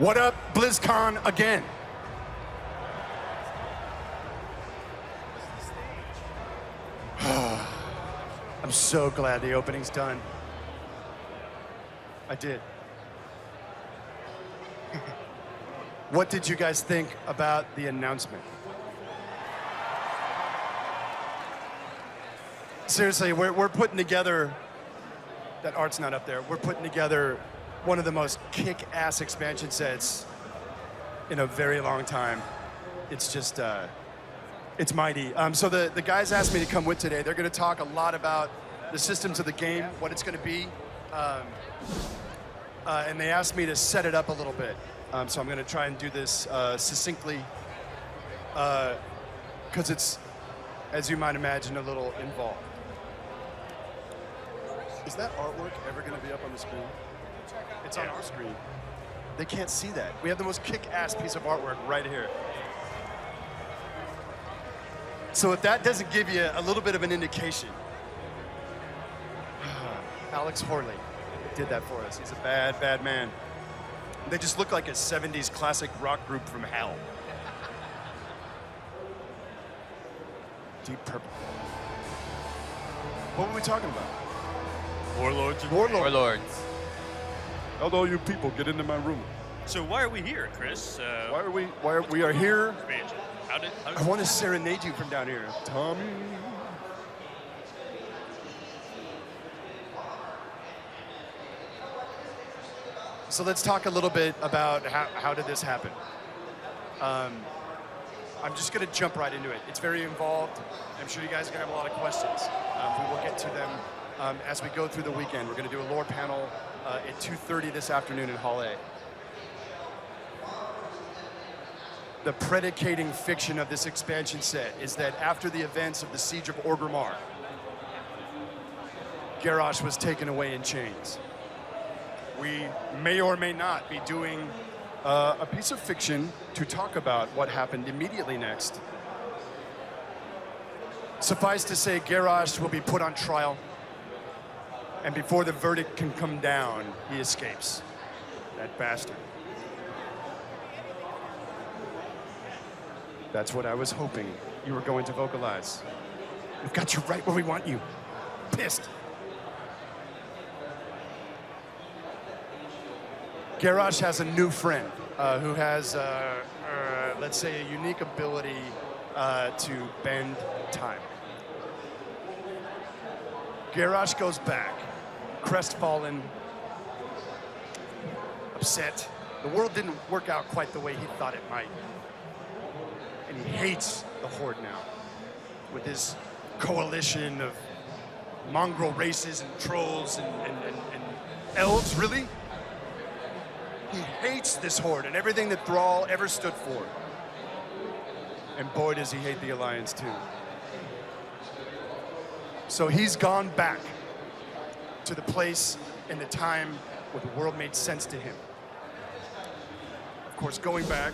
What up, Blizzcon again? I'm so glad the opening's done. I did. What did you guys think about the announcement? Seriously, we're putting together, that art's not up there, we're putting together one of the most kick-ass expansion sets in a very long time. It's just, it's mighty. So the guys asked me to come with today. They're gonna talk a lot about the systems of the game, what it's gonna be, and they asked me to set it up a little bit. So I'm gonna try and do this succinctly, because it's, as you might imagine, a little involved. Is that artwork ever gonna be up on the screen? It's on our screen. They can't see that. We have the most kick-ass piece of artwork right here. So if that doesn't give you a little bit of an indication, Alex Horley did that for us. He's a bad, bad man. They just look like a 70s classic rock group from hell. Deep Purple. What were we talking about? Warlords. Warlords. Hello, you people, get into my room. So why are we here, Chris? Why are we here? Expansion. How did I want to serenade you from down here. Tommy. So let's talk a little bit about how did this happen. I'm just going to jump right into it. It's very involved. I'm sure you guys are going to have a lot of questions. We will get to them as we go through the weekend. We're going to do a lore panel at 2:30 this afternoon in Hall A. The predicating fiction of this expansion set is that after the events of the Siege of Orgrimmar, Garrosh was taken away in chains. We may or may not be doing a piece of fiction to talk about what happened immediately next. Suffice to say, Garrosh will be put on trial, and before the verdict can come down, he escapes. That bastard. That's what I was hoping you were going to vocalize. We've got you right where we want you. Pissed. Garrosh has a new friend who has, let's say, a unique ability to bend time. Garrosh goes back, crestfallen, upset. The world didn't work out quite the way he thought it might. And he hates the Horde now, with his coalition of mongrel races and trolls and elves, really? He hates this Horde and everything that Thrall ever stood for. And boy, does he hate the Alliance too. So he's gone back to the place and the time where the world made sense to him. Of course, going back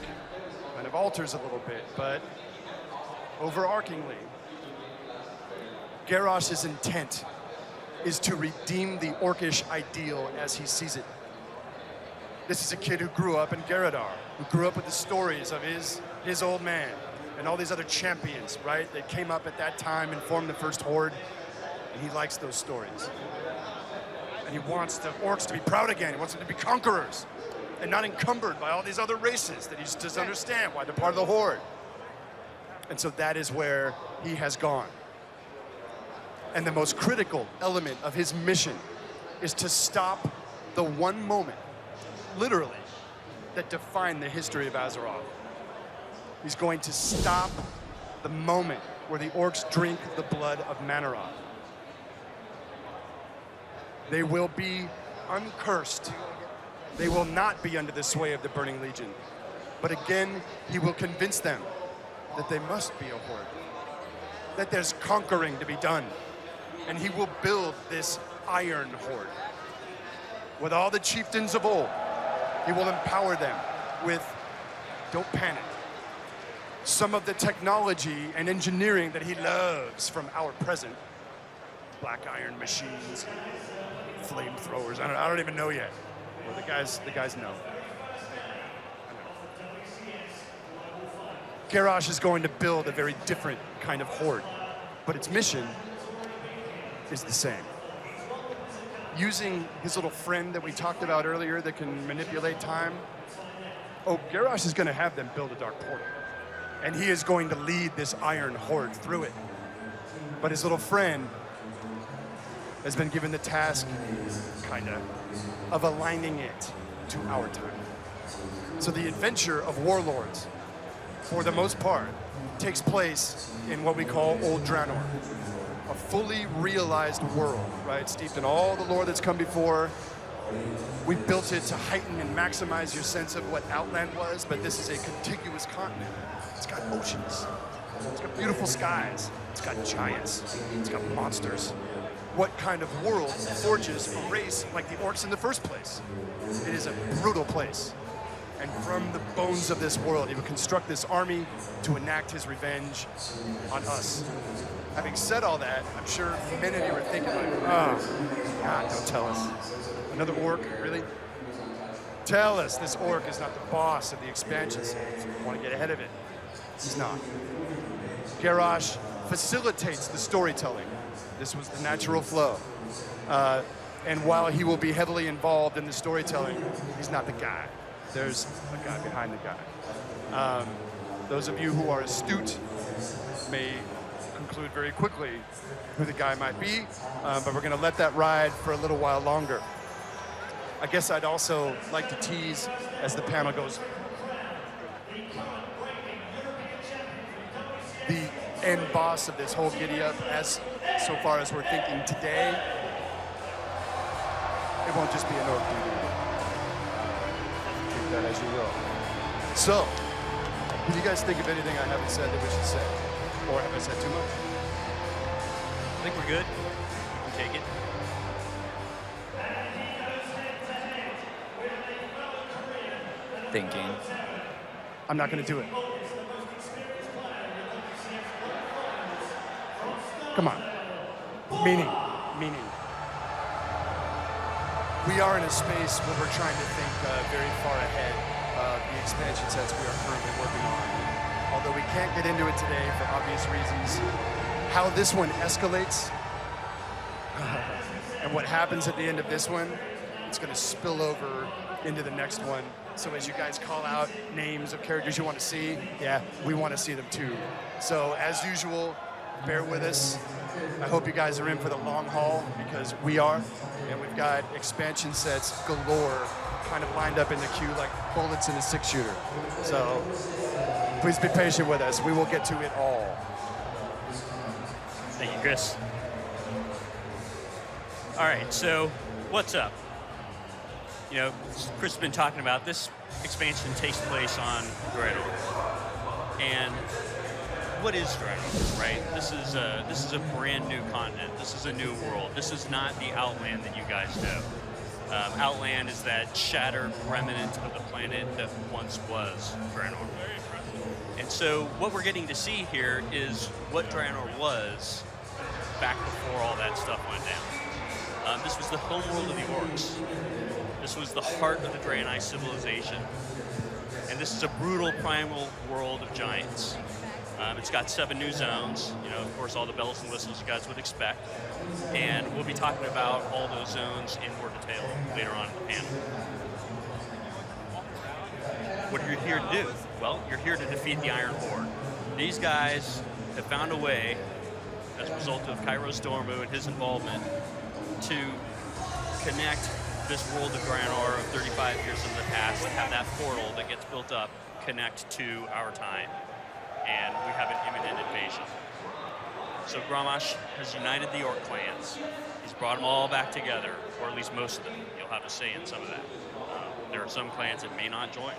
kind of alters a little bit, but overarchingly, Garrosh's intent is to redeem the Orcish ideal as he sees it. This is a kid who grew up in Garradar, who grew up with the stories of his old man and all these other champions, right? That came up at that time and formed the first Horde, and he likes those stories. And he wants the orcs to be proud again. He wants them to be conquerors and not encumbered by all these other races that he just doesn't understand why they're part of the Horde. And so that is where he has gone. And the most critical element of his mission is to stop the one moment, literally, that defined the history of Azeroth. He's going to stop the moment where the orcs drink the blood of Manaroth. They will be uncursed. They will not be under the sway of the Burning Legion. But again, he will convince them that they must be a Horde, that there's conquering to be done. And he will build this Iron Horde with all the chieftains of old. He will empower them with, don't panic, some of the technology and engineering that he loves from our present. Black iron machines, flamethrowers, I don't even know yet. Well, the guys know. Garrosh is going to build a very different kind of horde, but its mission is the same. Using his little friend that we talked about earlier that can manipulate time, Garrosh is going to have them build a dark portal. And he is going to lead this iron horde through it. But his little friend has been given the task, kinda, of aligning it to our time. So the adventure of Warlords, for the most part, takes place in what we call Old Draenor, a fully realized world, right? Steeped in all the lore that's come before. We built it to heighten and maximize your sense of what Outland was, but this is a contiguous continent. It's got oceans, it's got beautiful skies, it's got giants, it's got monsters. What kind of world forges a race like the orcs in the first place? It is a brutal place. And from the bones of this world, he would construct this army to enact his revenge on us. Having said all that, I'm sure many of you were thinking like, oh, God, don't tell us. Another orc, really? Tell us this orc is not the boss of the expansion series. We want to get ahead of it. He's not. Garrosh facilitates the storytelling. This was the natural flow. And while he will be heavily involved in the storytelling, he's not the guy. There's a guy behind the guy. Those of you who are astute may conclude very quickly who the guy might be, but we're going to let that ride for a little while longer. I guess I'd also like to tease as the panel goes. The end boss of this whole giddy-up, as so far as we're thinking today, it won't just be an orc dude. Take that as you will. So, do you guys think of anything I haven't said that we should say? Or have I said too much? I think we're good. We can take it. Thinking. I'm not going to do it. Come on. Meaning. We are in a space where we're trying to think very far ahead of the expansion sets we are currently working on. Although we can't get into it today for obvious reasons. How this one escalates and what happens at the end of this one, it's going to spill over into the next one. So as you guys call out names of characters you want to see, yeah, we want to see them too. So as usual, bear with us. I hope you guys are in for the long haul, because we are, and we've got expansion sets galore kind of lined up in the queue like bullets in a 6-shooter. So please be patient with us. We will get to it all. Thank you, Chris. All right, so what's up? You know, Chris has been talking about this expansion takes place on Draenor. And what is Draenor, right? This is a brand new continent. This is a new world. This is not the Outland that you guys know. Outland is that shattered remnant of the planet that once was Draenor. And so what we're getting to see here is what Draenor was back before all that stuff went down. This was the homeworld of the orcs. This was the heart of the Draenei civilization. And this is a brutal primal world of giants. It's got 7 new zones, you know, of course, all the bells and whistles you guys would expect. And we'll be talking about all those zones in more detail later on in the panel. What are you here to do? Well, you're here to defeat the Iron Horde. These guys have found a way, as a result of Kairos Dormu and his involvement, to connect this world of Draenor of 35 years in the past, have that portal that gets built up connect to our time. And we have an imminent invasion. So Grommash has united the orc clans. He's brought them all back together, or at least most of them. You'll have a say in some of that. There are some clans that may not join.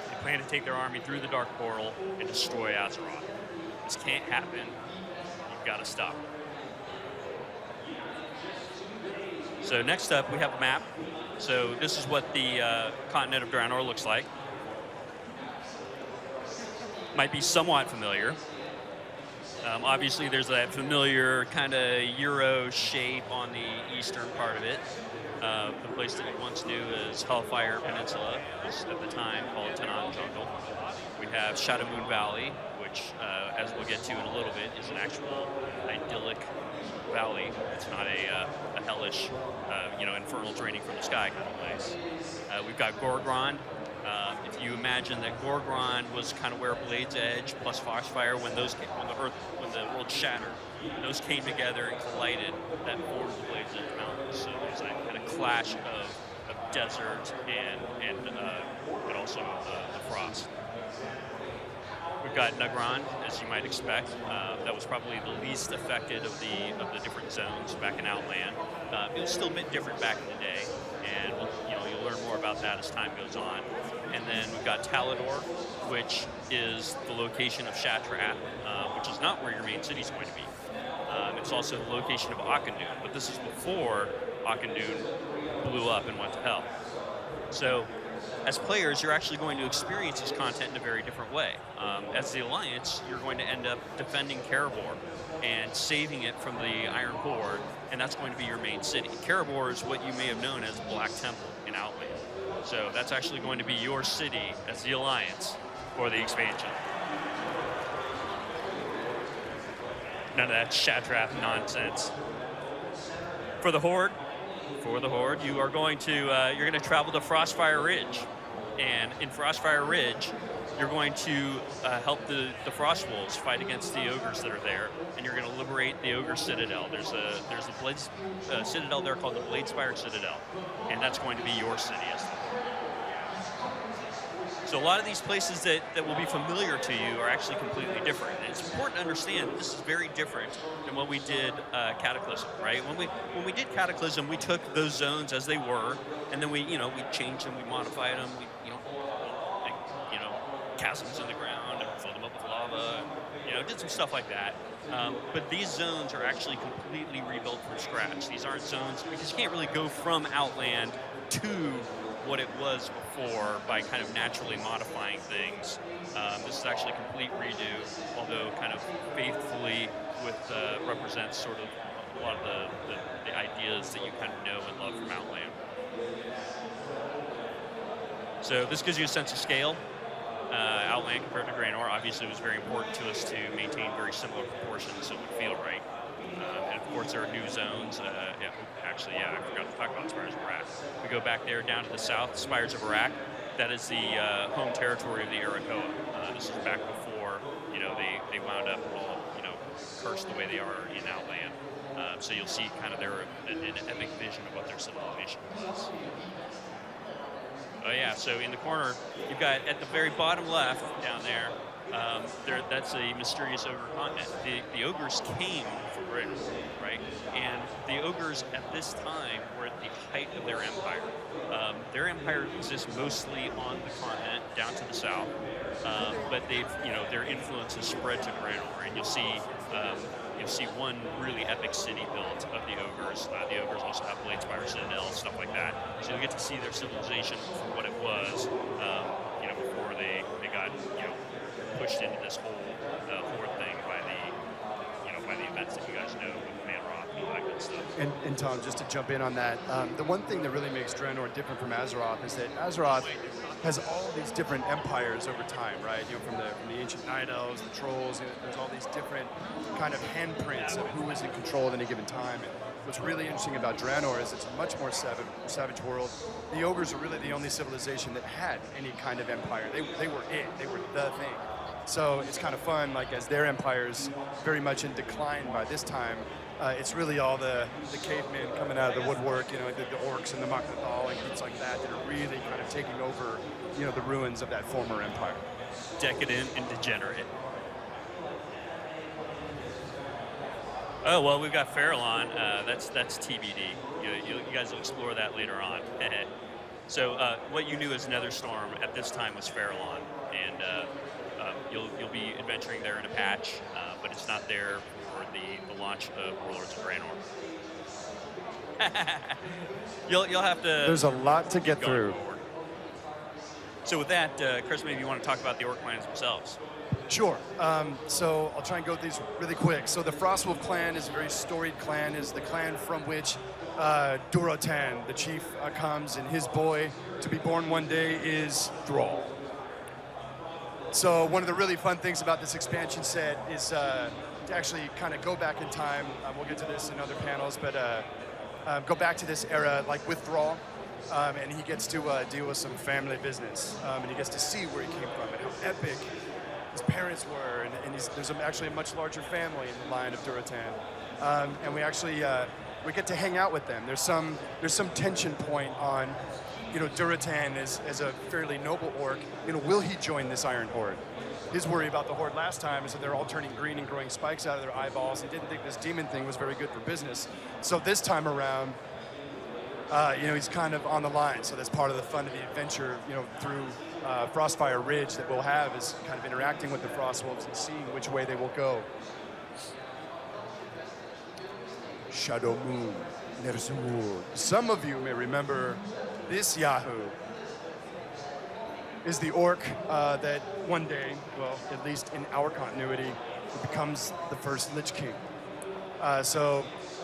They plan to take their army through the Dark Portal and destroy Azeroth. This can't happen. You've got to stop it. So next up, we have a map. So this is what the continent of Draenor looks like. Might be somewhat familiar. Obviously, there's that familiar kind of Euro shape on the eastern part of it. the place that you once knew as Hellfire Peninsula, was at the time called Tanan Jungle. We have Shadow Moon Valley, which, as we'll get to in a little bit, is an actual idyllic valley. It's not a hellish, infernal draining from the sky kind of place. We've got Gorgrond. If you imagine that Gorgrond was kind of where Blade's Edge plus Foxfire, when the world shattered, those came together and collided, that formed the Blade's Edge Mountains. So there's that kind of clash of desert and also the frost. We've got Nagrand, as you might expect. That was probably the least affected of the different zones back in Outland. It was still a bit different back in the day, and you'll learn more about that as time goes on. And then we've got Talador, which is the location of Shattrath, which is not where your main city is going to be. It's also the location of Akandun, but this is before Akandun blew up and went to hell. So, as players, you're actually going to experience this content in a very different way. As the Alliance, you're going to end up defending Karabor and saving it from the Iron Horde, and that's going to be your main city. Karabor is what you may have known as Black Temple in Outland. So that's actually going to be your city as the Alliance for the expansion. None of that Shattrath nonsense. For the Horde, you are going to you're going to travel to Frostfire Ridge, and in Frostfire Ridge, you're going to help the Frost Wolves fight against the ogres that are there, and you're going to liberate the Ogre Citadel. There's a Blades Citadel there called the Bladespire Citadel, and that's going to be your city as the Horde. So a lot of these places that will be familiar to you are actually completely different. And it's important to understand that this is very different than when we did Cataclysm, right? When we did Cataclysm, we took those zones as they were, and then we changed them, we modified them, chasms in the ground and filled them up with lava, did some stuff like that. But these zones are actually completely rebuilt from scratch. These aren't zones, because you can't really go from Outland to what it was before by kind of naturally modifying things. This is actually a complete redo, although kind of faithfully represents sort of a lot of the ideas that you kind of know and love from Outland. So this gives you a sense of scale. Outland compared to Draenor obviously was very important to us to maintain very similar proportions so it would feel right. And of course there are new zones. I forgot to talk about Spires of Arak. We go back there down to the south, Spires of Arak. That is the home territory of the Arakoa. This is back before they wound up all cursed the way they are in Outland. So you'll see kind of an epic vision of what their civilization was. Oh yeah, so in the corner, you've got at the very bottom left down there, that's a mysterious ogre continent. The ogres came from Britain, right? And the ogres at this time were at the height of their empire. Their empire exists mostly on the continent down to the south, but their influence has spread to Draenor, and you'll see one really epic city built of the ogres. The ogres also have Bladespire Citadel and stuff like that. So you'll get to see their civilization for what it was, before they got pushed into this whole horde thing by the events that you guys know with Manroth and all that good stuff. And Tom, just to jump in on that, the one thing that really makes Draenor different from Azeroth is that Azeroth has all these different empires over time, right? From the ancient Night Elves, the Trolls, there's all these different kind of handprints of who is in control at any given time. And what's really interesting about Draenor is it's a much more savage world. The ogres are really the only civilization that had any kind of empire. They were it. They were the thing. So it's kind of fun, like as their empire's very much in decline by this time, it's really all the cavemen coming out of the woodwork, the orcs and the Maknathal and things like that are really kind of taking over, the ruins of that former empire. Decadent and degenerate. Oh, well, we've got Farallon. That's TBD. You guys will explore that later on. So what you knew as Netherstorm at this time was Farallon, and you'll be adventuring there in a patch, but it's not there for the launch of Warlords of Draenor. You'll have to. There's a lot to get through. Forward. So with that, Chris, maybe you want to talk about the Orc lands themselves. Sure. So I'll try and go through these really quick. So the Frostwolf clan is a very storied clan, is the clan from which Durotan, the chief, comes, and his boy to be born one day is Thrall. So one of the really fun things about this expansion set is to actually kind of go back in time. We'll get to this in other panels, but go back to this era, like with Thrall, and he gets to deal with some family business, and he gets to see where he came from and how epic his parents were, and there's actually a much larger family in the line of Durotan, and we actually we get to hang out with them. There's some tension point on, Durotan as a fairly noble orc. Will he join this Iron Horde? His worry about the Horde last time is that they're all turning green and growing spikes out of their eyeballs, and didn't think this demon thing was very good for business. So this time around, he's kind of on the line. So that's part of the fun of the adventure, through Frostfire Ridge that we'll have, is kind of interacting with the Frostwolves and seeing which way they will go. Shadow Moon, Ner'zhul. Some of you may remember this Yahoo is the orc that one day, well, at least in our continuity, becomes the first Lich King. So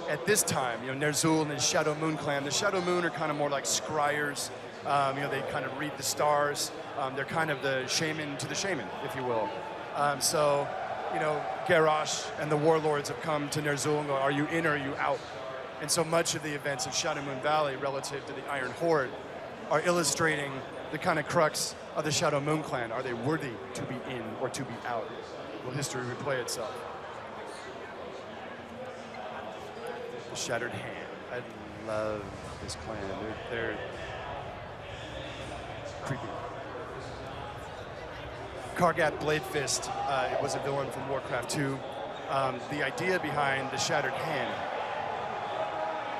at this time, Ner'zhul and his Shadow Moon clan, the Shadow Moon are kind of more like scryers. They kind of read the stars. They're kind of the shaman to the shaman, if you will. Garrosh and the warlords have come to Ner'zhul and go, are you in or are you out? And so much of the events of Shadow Moon Valley relative to the Iron Horde are illustrating the kind of crux of the Shadow Moon clan. Are they worthy to be in or to be out? Will history replay itself? The Shattered Hand. I love this clan. They're creepy. Kargat Bladefist was a villain from Warcraft 2. The idea behind the Shattered Hand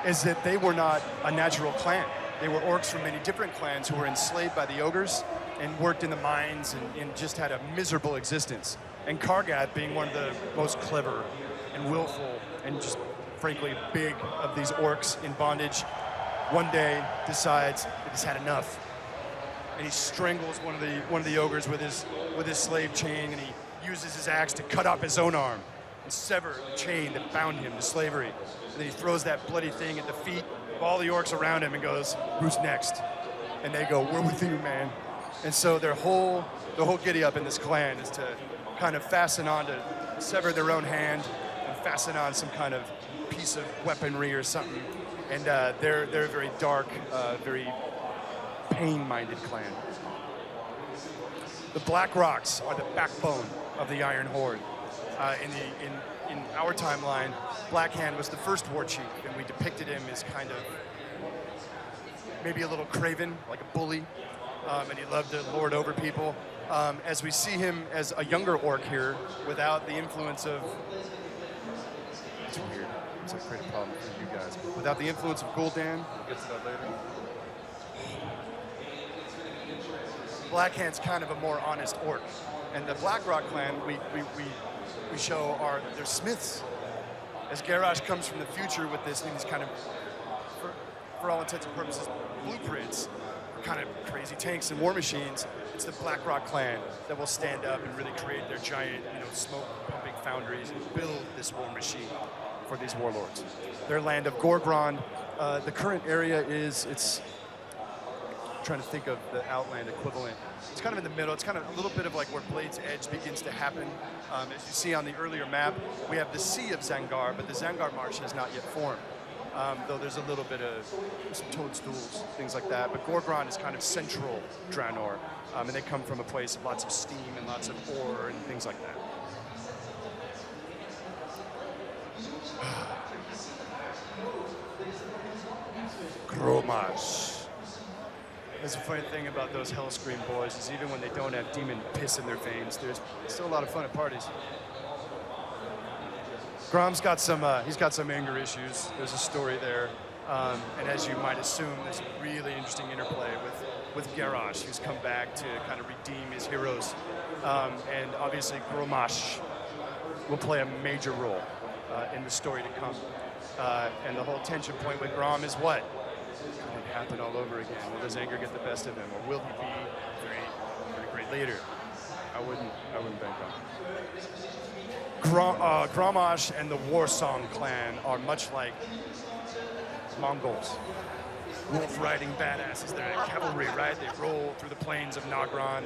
is that they were not a natural clan. They were orcs from many different clans who were enslaved by the ogres and worked in the mines and just had a miserable existence. And Kargat, being one of the most clever and willful and just frankly big of these orcs in bondage, one day decides that he's had enough. And he strangles one of the ogres with his slave chain, and he uses his axe to cut off his own arm and sever the chain that bound him to slavery. And then he throws that bloody thing at the feet of all the orcs around him and goes, "Who's next?" And they go, "We're with you, man." And so the whole giddy up in this clan is to kind of fasten on to sever their own hand and fasten on some kind of piece of weaponry or something. And they're a very dark, very pain-minded clan. The Black Rocks are the backbone of the Iron Horde. In our timeline, Blackhand was the first war chief, and we depicted him as kind of maybe a little craven, like a bully, and he loved to lord over people. As we see him as a younger orc here, without the influence of... It's weird. It's a great problem for you guys. Without the influence of Gul'dan, we'll get to that later. Blackhand's kind of a more honest orc. And the Blackrock clan, we show they're smiths. As Garrosh comes from the future with these kind of, for all intents and purposes, blueprints for kind of crazy tanks and war machines, it's the Blackrock clan that will stand up and really create their giant, smoke-pumping foundries and build this war machine for these warlords. Their land of Gorgrond, the current area it's trying to think of the Outland equivalent. It's kind of in the middle. It's kind of a little bit of like where Blade's Edge begins to happen. As you see on the earlier map, we have the Sea of Zangar, but the Zangar Marsh has not yet formed. Though there's a little bit of some toadstools, things like that. But Gorgrond is kind of central Draenor, and they come from a place of lots of steam and lots of ore and things like that. Gromash. That's the funny thing about those Hellscream boys is even when they don't have demon piss in their veins, there's still a lot of fun at parties. Grom's got some, he's got some anger issues. There's a story there. And as you might assume, there's a really interesting interplay with Garrosh, who's come back to kind of redeem his heroes. And obviously Gromash will play a major role in the story to come. And the whole tension point with Grom is what? Could it happen all over again? Will his anger get the best of him? Or will he be a very great leader? I wouldn't bank on. Grommash and the Warsong clan are much like Mongols. Wolf riding badasses. They're cavalry, right? They roll through the plains of Nagran,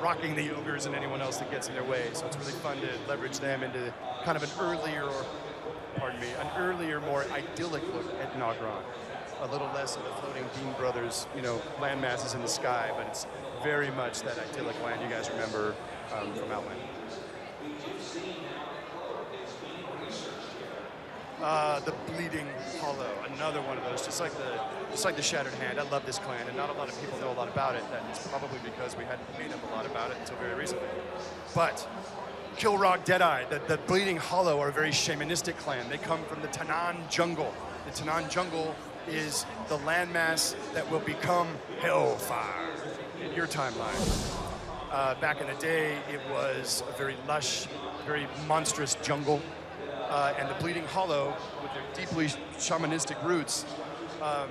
rocking the ogres and anyone else that gets in their way. So it's really fun to leverage them into kind of an earlier, more idyllic look at Nagran. A little less of the floating Bean Brothers, land masses in the sky, but it's very much that idyllic land you guys remember from Outland. The Bleeding Hollow, another one of those, just like the Shattered Hand. I love this clan, and not a lot of people know a lot about it. That's probably because we hadn't made up a lot about it until very recently. But Kilrog Deadeye, the Bleeding Hollow are a very shamanistic clan. They come from the Tanan Jungle. The Tanan Jungle is the landmass that will become Hellfire in your timeline. Back in the day, it was a very lush, very monstrous jungle. And the Bleeding Hollow, with their deeply shamanistic roots, I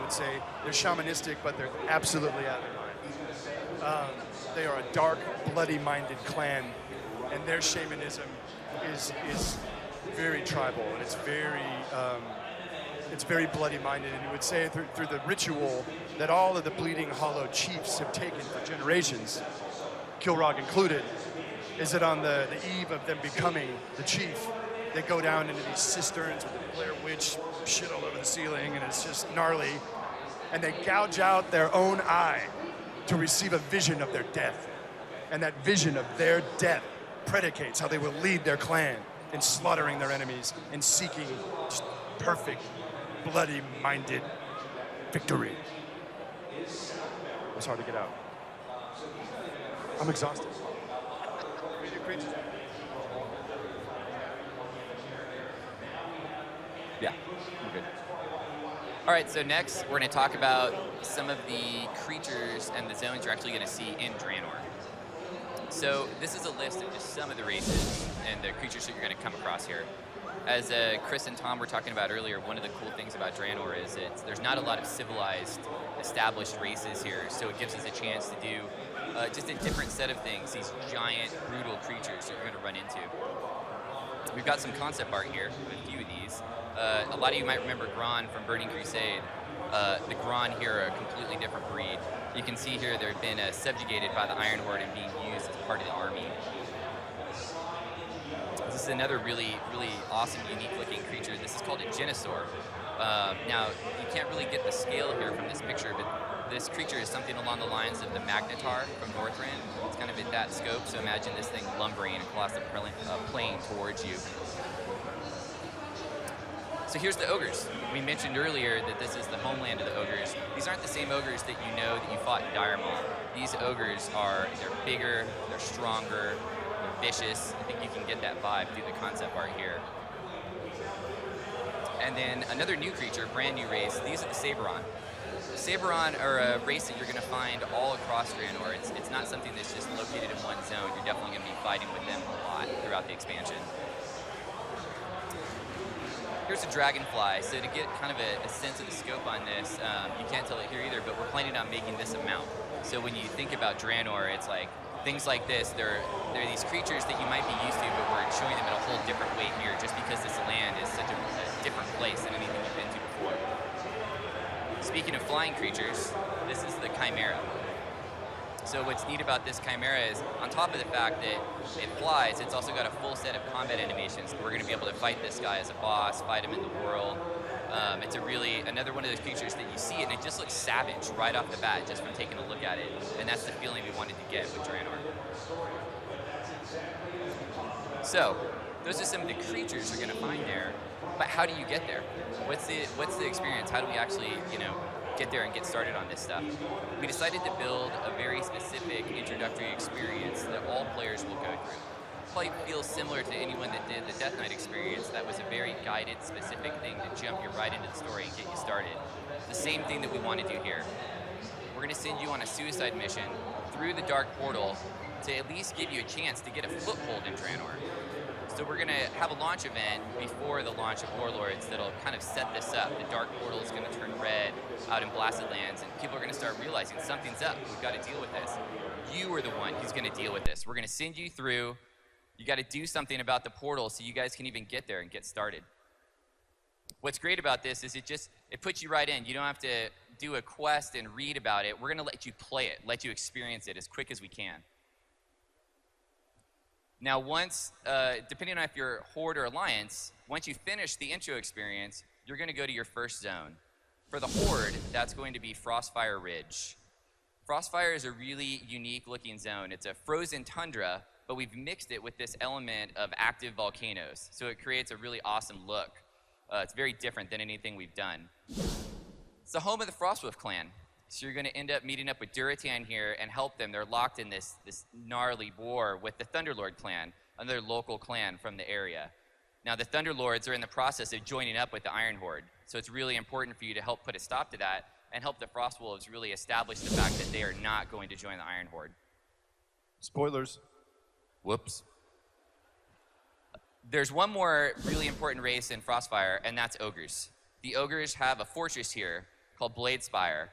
would say they're shamanistic, but they're absolutely out of their mind. They are a dark, bloody-minded clan, and their shamanism is very tribal, and it's very bloody-minded. And you would say through the ritual that all of the Bleeding Hollow chiefs have taken for generations, Kilrog included, is that on the eve of them becoming the chief, they go down into these cisterns with the Blair Witch shit all over the ceiling, and it's just gnarly. And they gouge out their own eye to receive a vision of their death. And that vision of their death predicates how they will lead their clan in slaughtering their enemies and seeking just perfect, bloody-minded victory. It was hard to get out. I'm exhausted. Yeah, we're good. All right, so next we're going to talk about some of the creatures and the zones you're actually going to see in Draenor. So this is a list of just some of the races and the creatures that you're going to come across here. As Chris and Tom were talking about earlier, one of the cool things about Draenor is there's not a lot of civilized, established races here, so it gives us a chance to do just a different set of things, these giant, brutal creatures that you're going to run into. We've got some concept art here, a few of these. A lot of you might remember Gron from Burning Crusade. The Gron here are a completely different breed. You can see here they've been subjugated by the Iron Horde and being used as part of the army. This is another really, really awesome, unique-looking creature. This is called a Genosaur. Now, you can't really get the scale here from this picture, but this creature is something along the lines of the Magnetar from Northrend. It's kind of at that scope, so imagine this thing lumbering across the plain towards you. So here's the ogres. We mentioned earlier that this is the homeland of the ogres. These aren't the same ogres that you know that you fought in Dire Maul. These ogres they're bigger, they're stronger, they're vicious. I think you can get that vibe through the concept art here. And then another new creature, brand new race, these are the Saberon. The Saberon are a race that you're going to find all across Draenor. It's not something that's just located in one zone. You're definitely going to be fighting with them a lot throughout the expansion. Here's a dragonfly. So to get kind of a sense of the scope on this, you can't tell it here either, but we're planning on making this a mount. So when you think about Draenor, it's like things like this. They're these creatures that you might be used to, but we're showing them in a whole different way here, just because this land is such a different place than anything you've been to before. Speaking of flying creatures, this is the Chimera. So what's neat about this Chimera is, on top of the fact that it flies, it's also got a full set of combat animations. We're going to be able to fight this guy as a boss, fight him in the world. It's another one of those creatures that you see it and it just looks savage right off the bat just from taking a look at it. And that's the feeling we wanted to get with Draenor. So, those are some of the creatures you're going to find there. But how do you get there? What's the experience? How do we actually, get there and get started on this stuff? We decided to build a very specific introductory experience that all players will go through. Probably feels similar to anyone that did the Death Knight experience. That was a very guided, specific thing to jump you right into the story and get you started. The same thing that we want to do here. We're going to send you on a suicide mission through the Dark Portal to at least give you a chance to get a foothold in Draenor. So we're going to have a launch event before the launch of Warlords that'll kind of set this up. The Dark Portal is going to turn red out in Blasted Lands, and people are going to start realizing something's up. We've got to deal with this. You are the one who's going to deal with this. We're going to send you through. You got to do something about the portal so you guys can even get there and get started. What's great about this is it puts you right in. You don't have to do a quest and read about it. We're going to let you play it, let you experience it as quick as we can. Now, once, depending on if you're Horde or Alliance, once you finish the intro experience, you're going to go to your first zone. For the Horde, that's going to be Frostfire Ridge. Frostfire is a really unique-looking zone. It's a frozen tundra, but we've mixed it with this element of active volcanoes, so it creates a really awesome look. It's very different than anything we've done. It's the home of the Frostwolf clan. So you're going to end up meeting up with Duratan here and help them. They're locked in this gnarly war with the Thunderlord clan, another local clan from the area. Now, the Thunderlords are in the process of joining up with the Iron Horde. So it's really important for you to help put a stop to that and help the Frostwolves really establish the fact that they are not going to join the Iron Horde. Spoilers. Whoops. There's one more really important race in Frostfire, and that's Ogres. The Ogres have a fortress here called Bladespire.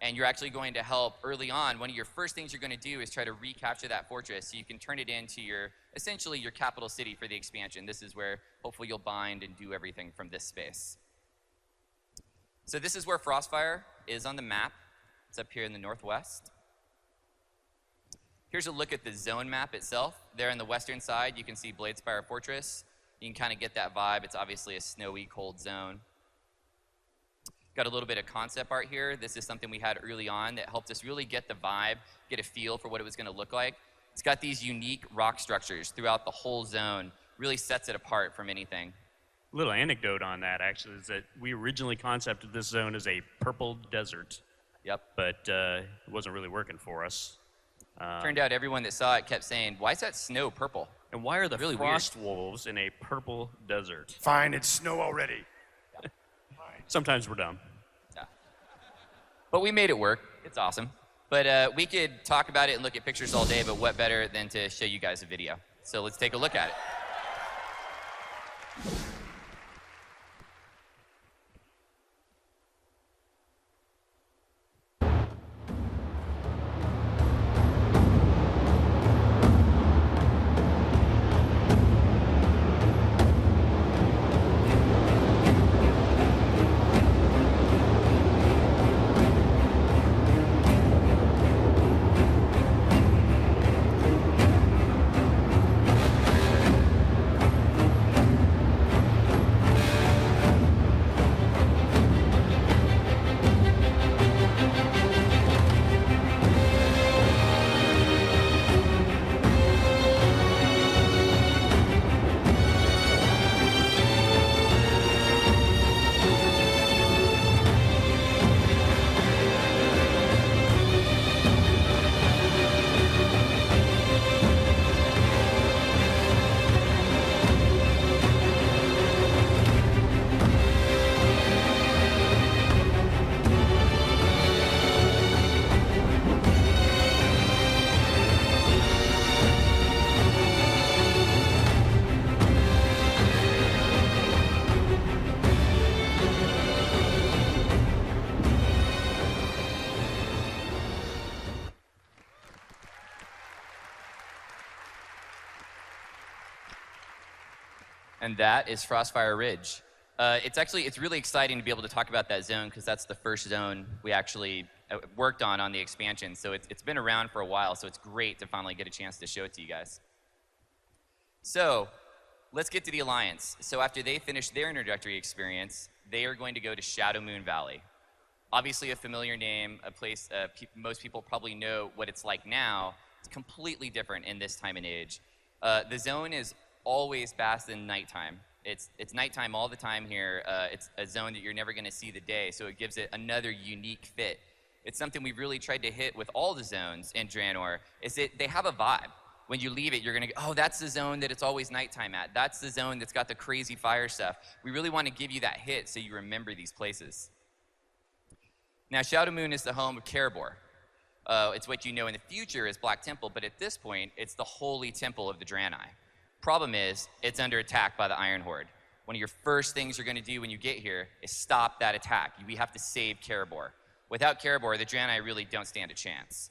And you're actually going to help early on. One of your first things you're going to do is try to recapture that fortress so you can turn it into essentially your capital city for the expansion. This is where hopefully you'll bind and do everything from this space. So this is where Frostfire is on the map. It's up here in the northwest. Here's a look at the zone map itself. There on the western side, you can see Bladespire Fortress. You can kind of get that vibe. It's obviously a snowy, cold zone. Got a little bit of concept art here. This is something we had early on that helped us really get the vibe, get a feel for what it was going to look like. It's got these unique rock structures throughout the whole zone. Really sets it apart from anything. A little anecdote on that, actually, is that we originally concepted this zone as a purple desert. Yep. But it wasn't really working for us. Turned out everyone that saw it kept saying, why is that snow purple? And why are the really frost wolves in a purple desert? Fine, it's snow already. Sometimes we're dumb. Yeah. But we made it work. It's awesome. But we could talk about it and look at pictures all day, but what better than to show you guys a video? So let's take a look at it. And that is Frostfire Ridge. It's really exciting to be able to talk about that zone because that's the first zone we actually worked on the expansion. So it's been around for a while, so it's great to finally get a chance to show it to you guys. So let's get to the Alliance. So after they finish their introductory experience, they are going to go to Shadow Moon Valley. Obviously a familiar name, a place most people probably know what it's like now. It's completely different in this time and age. The zone is always fast in nighttime. It's nighttime all the time here. It's a zone that you're never going to see the day, so it gives it another unique fit. It's something we've really tried to hit with all the zones in Draenor, is that they have a vibe. When you leave it, you're going to go, oh, that's the zone that it's always nighttime at. That's the zone that's got the crazy fire stuff. We really want to give you that hit so you remember these places. Now, Shadow Moon is the home of Kerebor. It's what you know in the future as Black Temple, but at this point, it's the holy temple of the Draenei. Problem is, it's under attack by the Iron Horde. One of your first things you're going to do when you get here is stop that attack. We have to save Karabor. Without Karabor, the Draenei really don't stand a chance.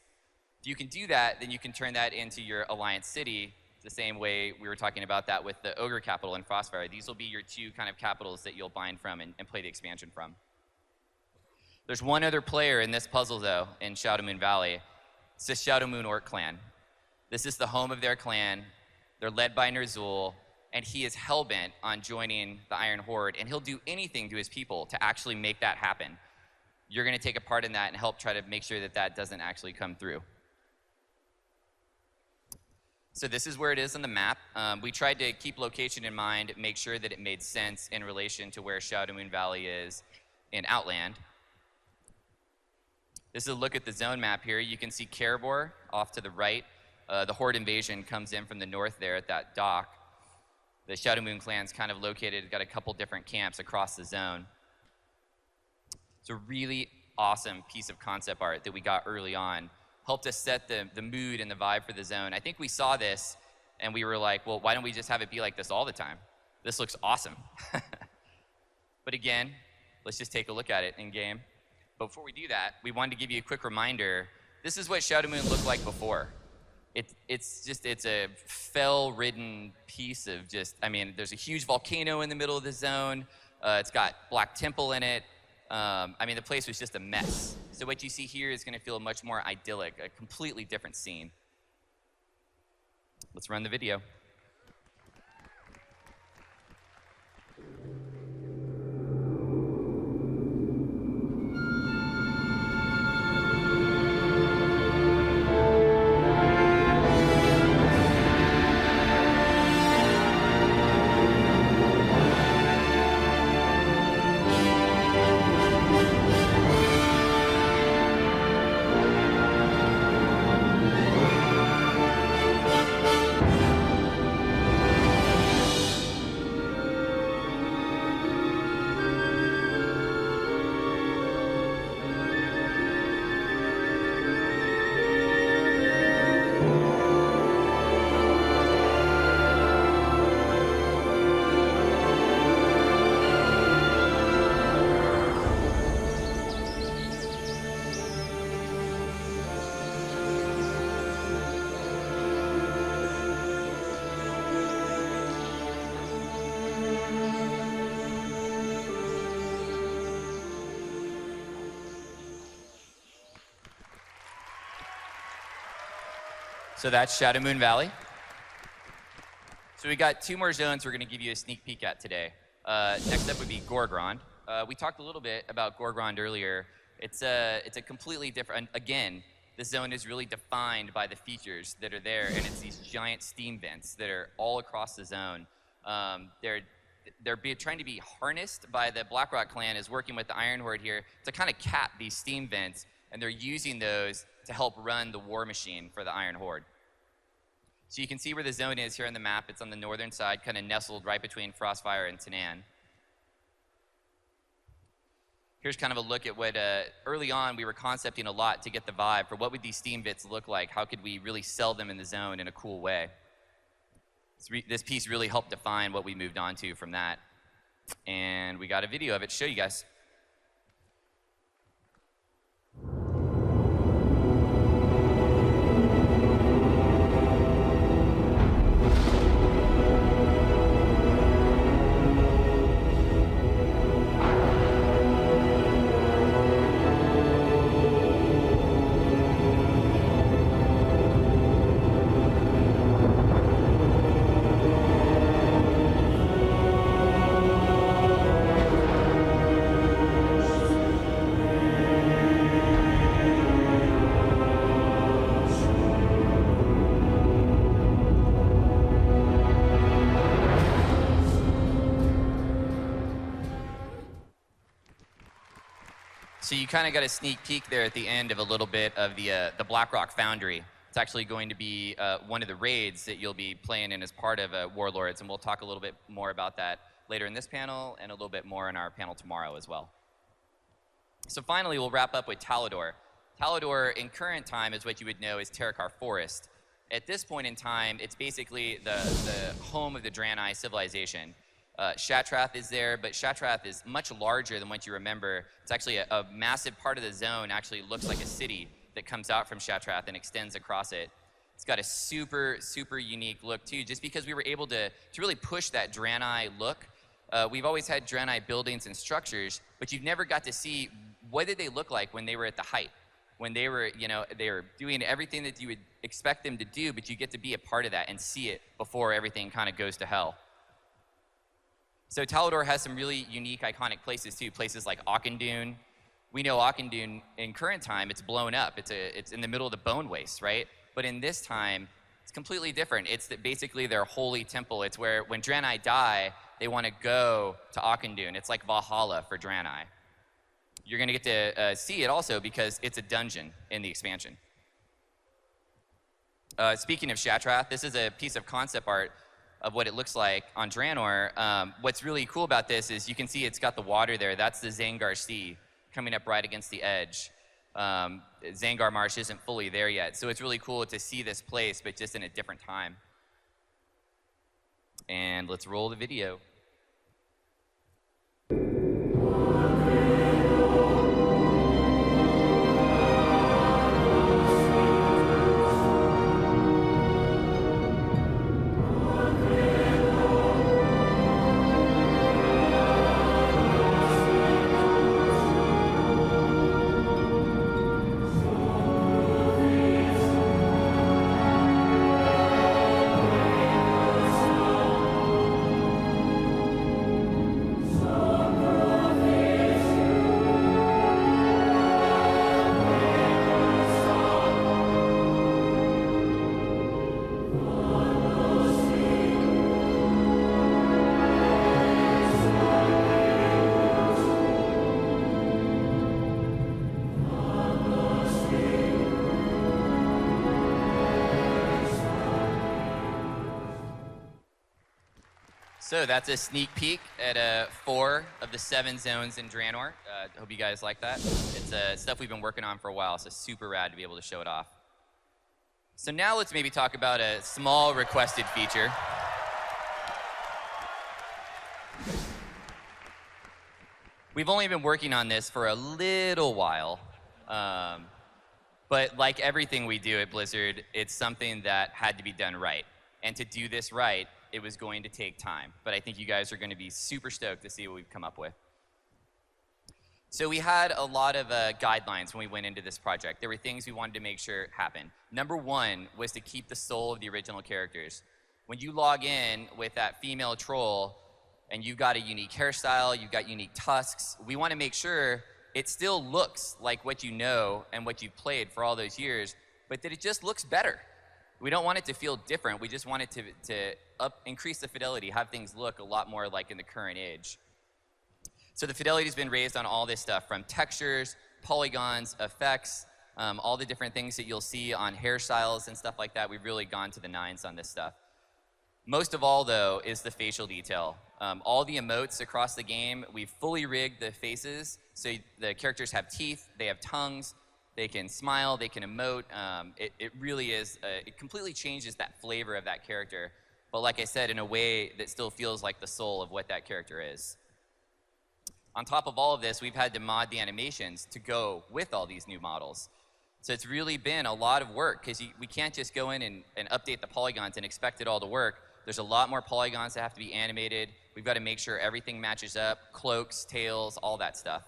If you can do that, then you can turn that into your Alliance City, the same way we were talking about that with the Ogre capital in Frostfire. These will be your two kind of capitals that you'll bind from and play the expansion from. There's one other player in this puzzle, though, in Shadowmoon Valley. It's the Shadowmoon Orc clan. This is the home of their clan. They're led by Ner'zhul, and he is hellbent on joining the Iron Horde, and he'll do anything to his people to actually make that happen. You're going to take a part in that and help try to make sure that that doesn't actually come through. So this is where it is on the map. We tried to keep location in mind, make sure that it made sense in relation to where Shadowmoon Valley is in Outland. This is a look at the zone map here. You can see Karabor off to the right. The Horde invasion comes in from the north there at that dock. The Shadowmoon clan's kind of located, got a couple different camps across the zone. It's a really awesome piece of concept art that we got early on. Helped us set the mood and the vibe for the zone. I think we saw this and we were like, well, why don't we just have it be like this all the time? This looks awesome. But again, let's just take a look at it in game. But before we do that, we wanted to give you a quick reminder. This is what Shadowmoon looked like before. It's a fell-ridden piece of just, I mean, there's a huge volcano in the middle of the zone. It's got Black Temple in it. I mean, the place was just a mess. So what you see here is going to feel much more idyllic, a completely different scene. Let's run the video. So that's Shadowmoon Valley. So we got two more zones we're going to give you a sneak peek at today. Next up would be Gorgrond. We talked a little bit about Gorgrond earlier. It's a completely different, again, the zone is really defined by the features that are there, and it's these giant steam vents that are all across the zone. They're trying to be harnessed by the Blackrock clan is working with the Iron Horde here to kind of cap these steam vents, and they're using those to help run the war machine for the Iron Horde. So you can see where the zone is here on the map. It's on the northern side, kind of nestled right between Frostfire and Tanan. Here's kind of a look at what, early on, we were concepting a lot to get the vibe for what would these steam vents look like? How could we really sell them in the zone in a cool way? This piece really helped define what we moved on to from that. And we got a video of it to show you guys. So you kind of got a sneak peek there at the end of a little bit of the Blackrock Foundry. It's actually going to be one of the raids that you'll be playing in as part of Warlords, and we'll talk a little bit more about that later in this panel and a little bit more in our panel tomorrow as well. So finally, we'll wrap up with Talador. Talador, in current time, is what you would know as Terakar Forest. At this point in time, it's basically the home of the Draenei civilization. Shatrath is there, but Shatrath is much larger than what you remember. It's actually a massive part of the zone. Actually looks like a city that comes out from Shatrath and extends across it. It's got a super, super unique look too, just because we were able to really push that Draenei look. We've always had Draenei buildings and structures, but you've never got to see what did they look like when they were at the height, when they were, they were doing everything that you would expect them to do, but you get to be a part of that and see it before everything kind of goes to hell. So Talador has some really unique, iconic places too. Places like Auchindoun. We know Auchindoun in current time, it's blown up. It's in the middle of the Bone Waste, right? But in this time, it's completely different. It's basically their holy temple. It's where when Draenei die, they want to go to Auchindoun. It's like Valhalla for Draenei. You're going to get to see it also because it's a dungeon in the expansion. Speaking of Shatrath, this is a piece of concept art of what it looks like on Draenor. What's really cool about this is you can see it's got the water there. That's the Zangar Sea coming up right against the edge. Zangar Marsh isn't fully there yet, so it's really cool to see this place, but just in a different time. And let's roll the video. So that's a sneak peek at 4 of the 7 zones in Draenor. Hope you guys like that. It's stuff we've been working on for a while, so super rad to be able to show it off. So now let's maybe talk about a small requested feature. We've only been working on this for a little while, but like everything we do at Blizzard, it's something that had to be done right. And to do this right, it was going to take time. But I think you guys are going to be super stoked to see what we've come up with. So we had a lot of guidelines when we went into this project. There were things we wanted to make sure happened. Number 1 was to keep the soul of the original characters. When you log in with that female troll and you've got a unique hairstyle, you've got unique tusks, we want to make sure it still looks like what you know and what you've played for all those years, but that it just looks better. We don't want it to feel different. We just want it to increase the fidelity, have things look a lot more like in the current age. So the fidelity has been raised on all this stuff, from textures, polygons, effects, all the different things that you'll see on hairstyles and stuff like that. We've really gone to the nines on this stuff. Most of all, though, is the facial detail. All the emotes across the game, we've fully rigged the faces, so the characters have teeth, they have tongues, they can smile, they can emote. It really is, it completely changes that flavor of that character. But like I said, in a way that still feels like the soul of what that character is. On top of all of this, we've had to mod the animations to go with all these new models. So it's really been a lot of work, because we can't just go in and update the polygons and expect it all to work. There's a lot more polygons that have to be animated. We've got to make sure everything matches up, cloaks, tails, all that stuff.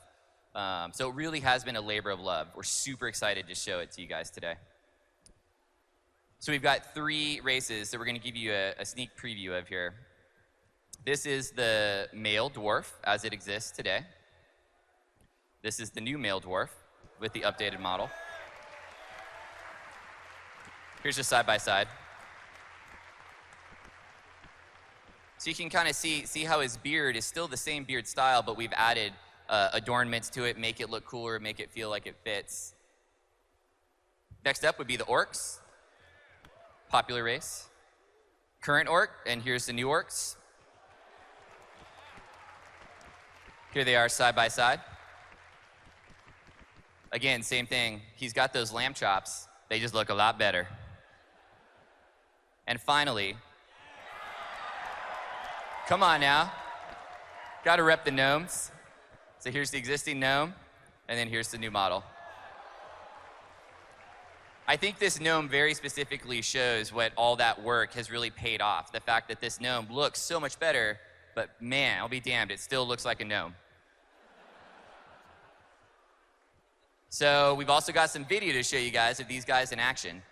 So it really has been a labor of love. We're super excited to show it to you guys today. So we've got 3 races that we're going to give you a sneak preview of here. This is the male dwarf as it exists today. This is the new male dwarf with the updated model. Here's just side by side. So you can kind of see how his beard is still the same beard style, but we've added adornments to it, make it look cooler, make it feel like it fits. Next up would be the orcs. Popular race. Current orc, and here's the new orcs. Here they are side by side. Again, same thing. He's got those lamb chops. They just look a lot better. And finally, come on now. Gotta rep the gnomes. So here's the existing gnome, and then here's the new model. I think this gnome very specifically shows what all that work has really paid off. The fact that this gnome looks so much better, but man, I'll be damned, it still looks like a gnome. So we've also got some video to show you guys of these guys in action.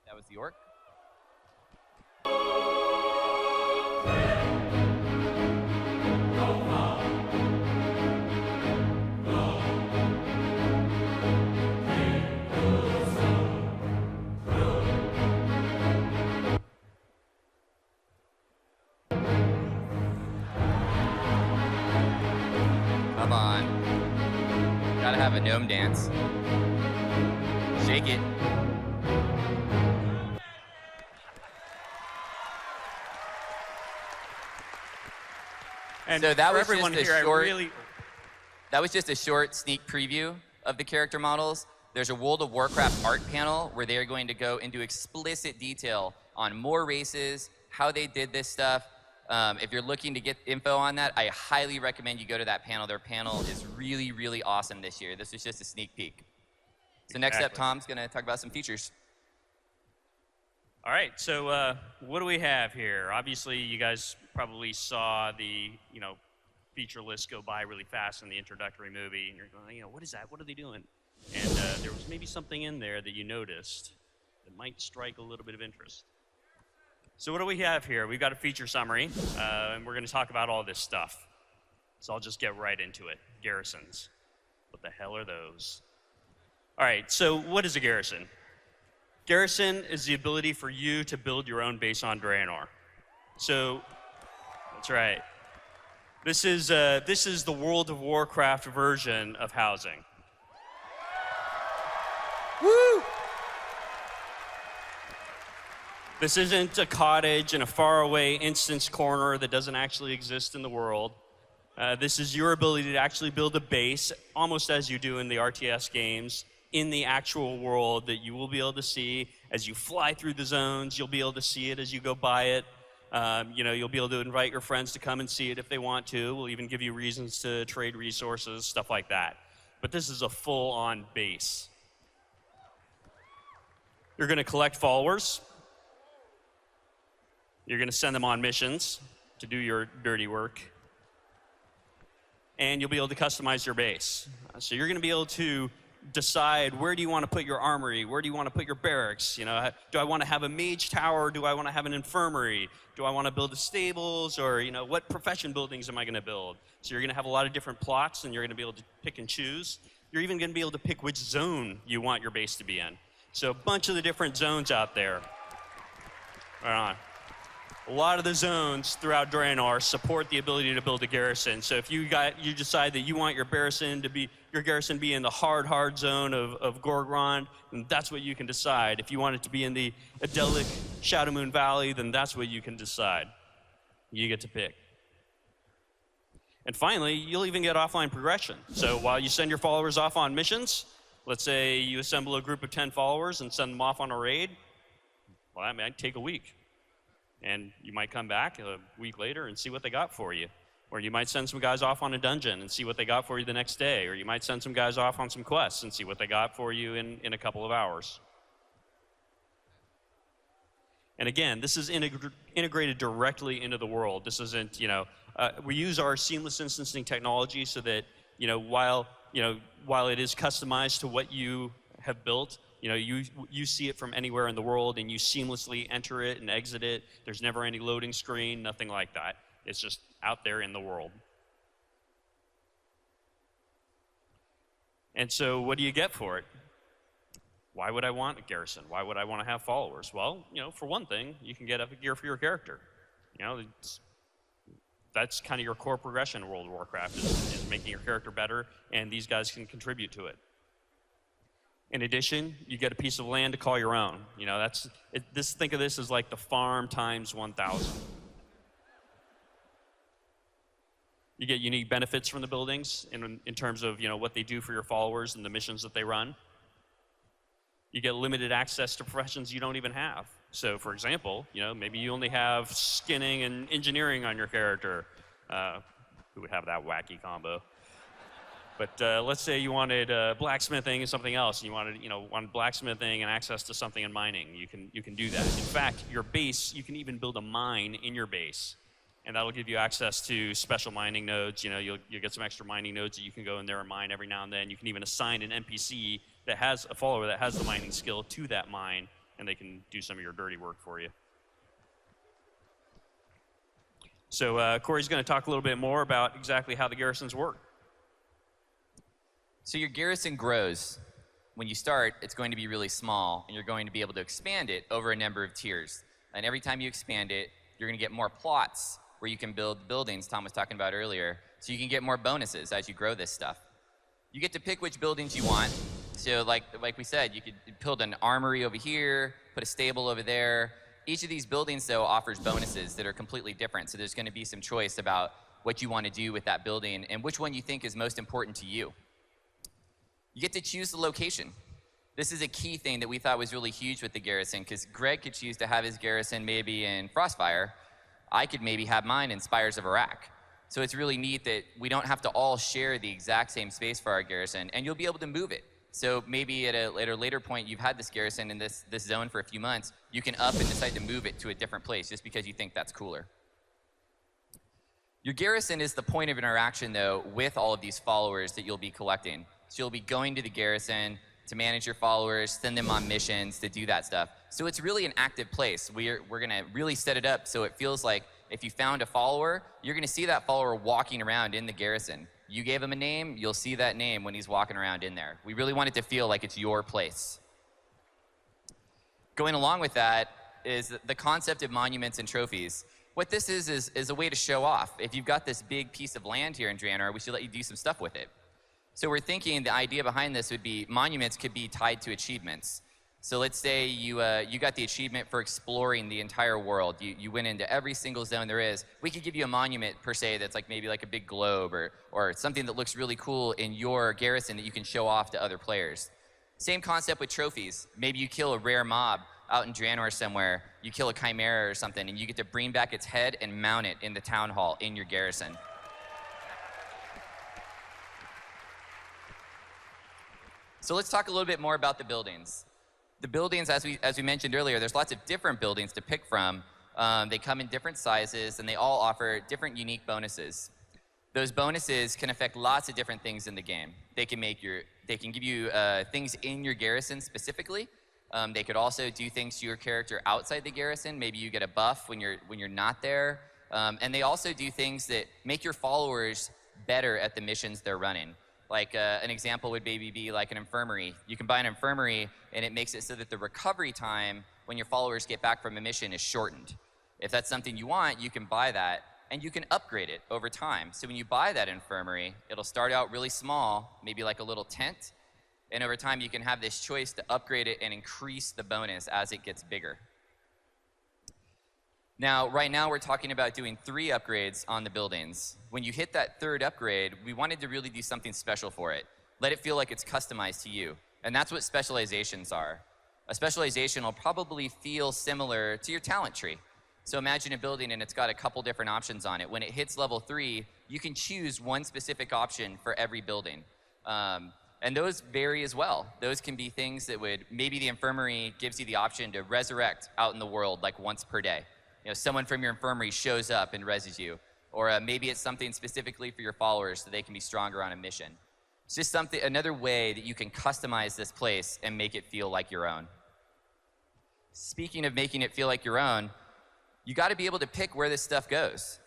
That was the orc. Come on. Gotta have a gnome dance. Shake it. And So that for was everyone just a here, short- That was just a short sneak preview of the character models. There's a World of Warcraft art panel where they are going to go into explicit detail on more races, how they did this stuff. If you're looking to get info on that, I highly recommend you go to that panel. Their panel is really, really awesome this year. This was just a sneak peek. So next up, Exactly. Tom's going to talk about some features. All right, so what do we have here? Obviously, you guys probably saw the feature list go by really fast in the introductory movie, and you're going, what is that? What are they doing? And there was maybe something in there that you noticed that might strike a little bit of interest. So what do we have here? We've got a feature summary, and we're going to talk about all this stuff. So I'll just get right into it. Garrisons. What the hell are those? All right, so what is a garrison? Garrison is the ability for you to build your own base on Draenor. So, that's right. This is the World of Warcraft version of housing. Woo! This isn't a cottage in a faraway instance corner that doesn't actually exist in the world. This is your ability to actually build a base, almost as you do in the RTS games, in the actual world that you will be able to see as you fly through the zones. You'll be able to see it as you go by it. You'll be able to invite your friends to come and see it if they want to. We'll even give you reasons to trade resources, stuff like that. But this is a full-on base. You're going to collect followers. You're going to send them on missions to do your dirty work. And you'll be able to customize your base. So you're going to be able to decide, where do you want to put your armory? Where do you want to put your barracks? Do I want to have a mage tower? Do I want to have an infirmary? Do I want to build the stables? Or, what profession buildings am I going to build? So you're going to have a lot of different plots, and you're going to be able to pick and choose. You're even going to be able to pick which zone you want your base to be in. So a bunch of the different zones out there. Right on. A lot of the zones throughout Draenor support the ability to build a garrison. So if you decide that you want your garrison to be in the hard zone of Gorgrond, then that's what you can decide. If you want it to be in the idyllic Shadowmoon Valley, then that's what you can decide. You get to pick. And finally, you'll even get offline progression. So while you send your followers off on missions, let's say you assemble a group of 10 followers and send them off on a raid, well, that might take a week. And you might come back a week later and see what they got for you. Or you might send some guys off on a dungeon and see what they got for you the next day. Or you might send some guys off on some quests and see what they got for you in a couple of hours. And again, this is integrated directly into the world. This isn't, we use our seamless instancing technology so that, while it is customized to what you have built, you see it from anywhere in the world, and you seamlessly enter it and exit it. There's never any loading screen, nothing like that. It's just out there in the world. And so what do you get for it? Why would I want a garrison? Why would I want to have followers? Well, for one thing, you can get up a gear for your character. That's that's kind of your core progression in World of Warcraft is making your character better, and these guys can contribute to it. In addition, you get a piece of land to call your own. You know, think of this as like the farm times 1,000. You get unique benefits from the buildings in terms of, you know, what they do for your followers and the missions that they run. You get limited access to professions you don't even have. So, for example, you know, maybe you only have skinning and engineering on your character. Who would have that wacky combo? But let's say you wanted blacksmithing and something else. And you wanted blacksmithing and access to something in mining. You can do that. In fact, your base, you can even build a mine in your base. And that'll give you access to special mining nodes. You know, you'll get some extra mining nodes that you can go in there and mine every now and then. You can even assign an NPC that has a follower that has the mining skill to that mine, and they can do some of your dirty work for you. So Corey's going to talk a little bit more about exactly how the garrisons work. So your garrison grows. When you start, it's going to be really small, and you're going to be able to expand it over a number of tiers. And every time you expand it, you're going to get more plots where you can build buildings Tom was talking about earlier, so you can get more bonuses as you grow this stuff. You get to pick which buildings you want. So like we said, you could build an armory over here, put a stable over there. Each of these buildings, though, offers bonuses that are completely different. So there's going to be some choice about what you want to do with that building and which one you think is most important to you. You get to choose the location. This is a key thing that we thought was really huge with the garrison, because Greg could choose to have his garrison maybe in Frostfire. I could maybe have mine in Spires of Iraq. So it's really neat that we don't have to all share the exact same space for our garrison, and you'll be able to move it. So maybe at a later point, you've had this garrison in this zone for a few months, you can up and decide to move it to a different place just because you think that's cooler. Your garrison is the point of interaction, though, with all of these followers that you'll be collecting. So you'll be going to the garrison to manage your followers, send them on missions, to do that stuff. So it's really an active place. We're going to really set it up so it feels like if you found a follower, you're going to see that follower walking around in the garrison. You gave him a name, you'll see that name when he's walking around in there. We really want it to feel like it's your place. Going along with that is the concept of monuments and trophies. What this is a way to show off. If you've got this big piece of land here in Draenor, we should let you do some stuff with it. So we're thinking the idea behind this would be monuments could be tied to achievements. So let's say you got the achievement for exploring the entire world. You went into every single zone there is. We could give you a monument per se that's like maybe like a big globe or something that looks really cool in your garrison that you can show off to other players. Same concept with trophies. Maybe you kill a rare mob out in Draenor somewhere. You kill a chimera or something, and you get to bring back its head and mount it in the town hall in your garrison. So let's talk a little bit more about the buildings. The buildings, as we mentioned earlier, there's lots of different buildings to pick from. They come in different sizes, and they all offer different unique bonuses. Those bonuses can affect lots of different things in the game. They can give you things in your garrison specifically. They could also do things to your character outside the garrison. Maybe you get a buff when you're not there. And they also do things that make your followers better at the missions they're running. Like an example would maybe be like an infirmary. You can buy an infirmary, and it makes it so that the recovery time when your followers get back from a mission is shortened. If that's something you want, you can buy that, and you can upgrade it over time. So when you buy that infirmary, it'll start out really small, maybe like a little tent, and over time you can have this choice to upgrade it and increase the bonus as it gets bigger. Now, right now we're talking about doing 3 upgrades on the buildings. When you hit that 3rd upgrade, we wanted to really do something special for it. Let it feel like it's customized to you. And that's what specializations are. A specialization will probably feel similar to your talent tree. So imagine a building and it's got a couple different options on it. When it hits level 3, you can choose one specific option for every building. And those vary as well. Those can be things that maybe the infirmary gives you the option to resurrect out in the world like once per day. You know, someone from your infirmary shows up and reses you. Or maybe it's something specifically for your followers so they can be stronger on a mission. It's just another way that you can customize this place and make it feel like your own. Speaking of making it feel like your own, you got to be able to pick where this stuff goes.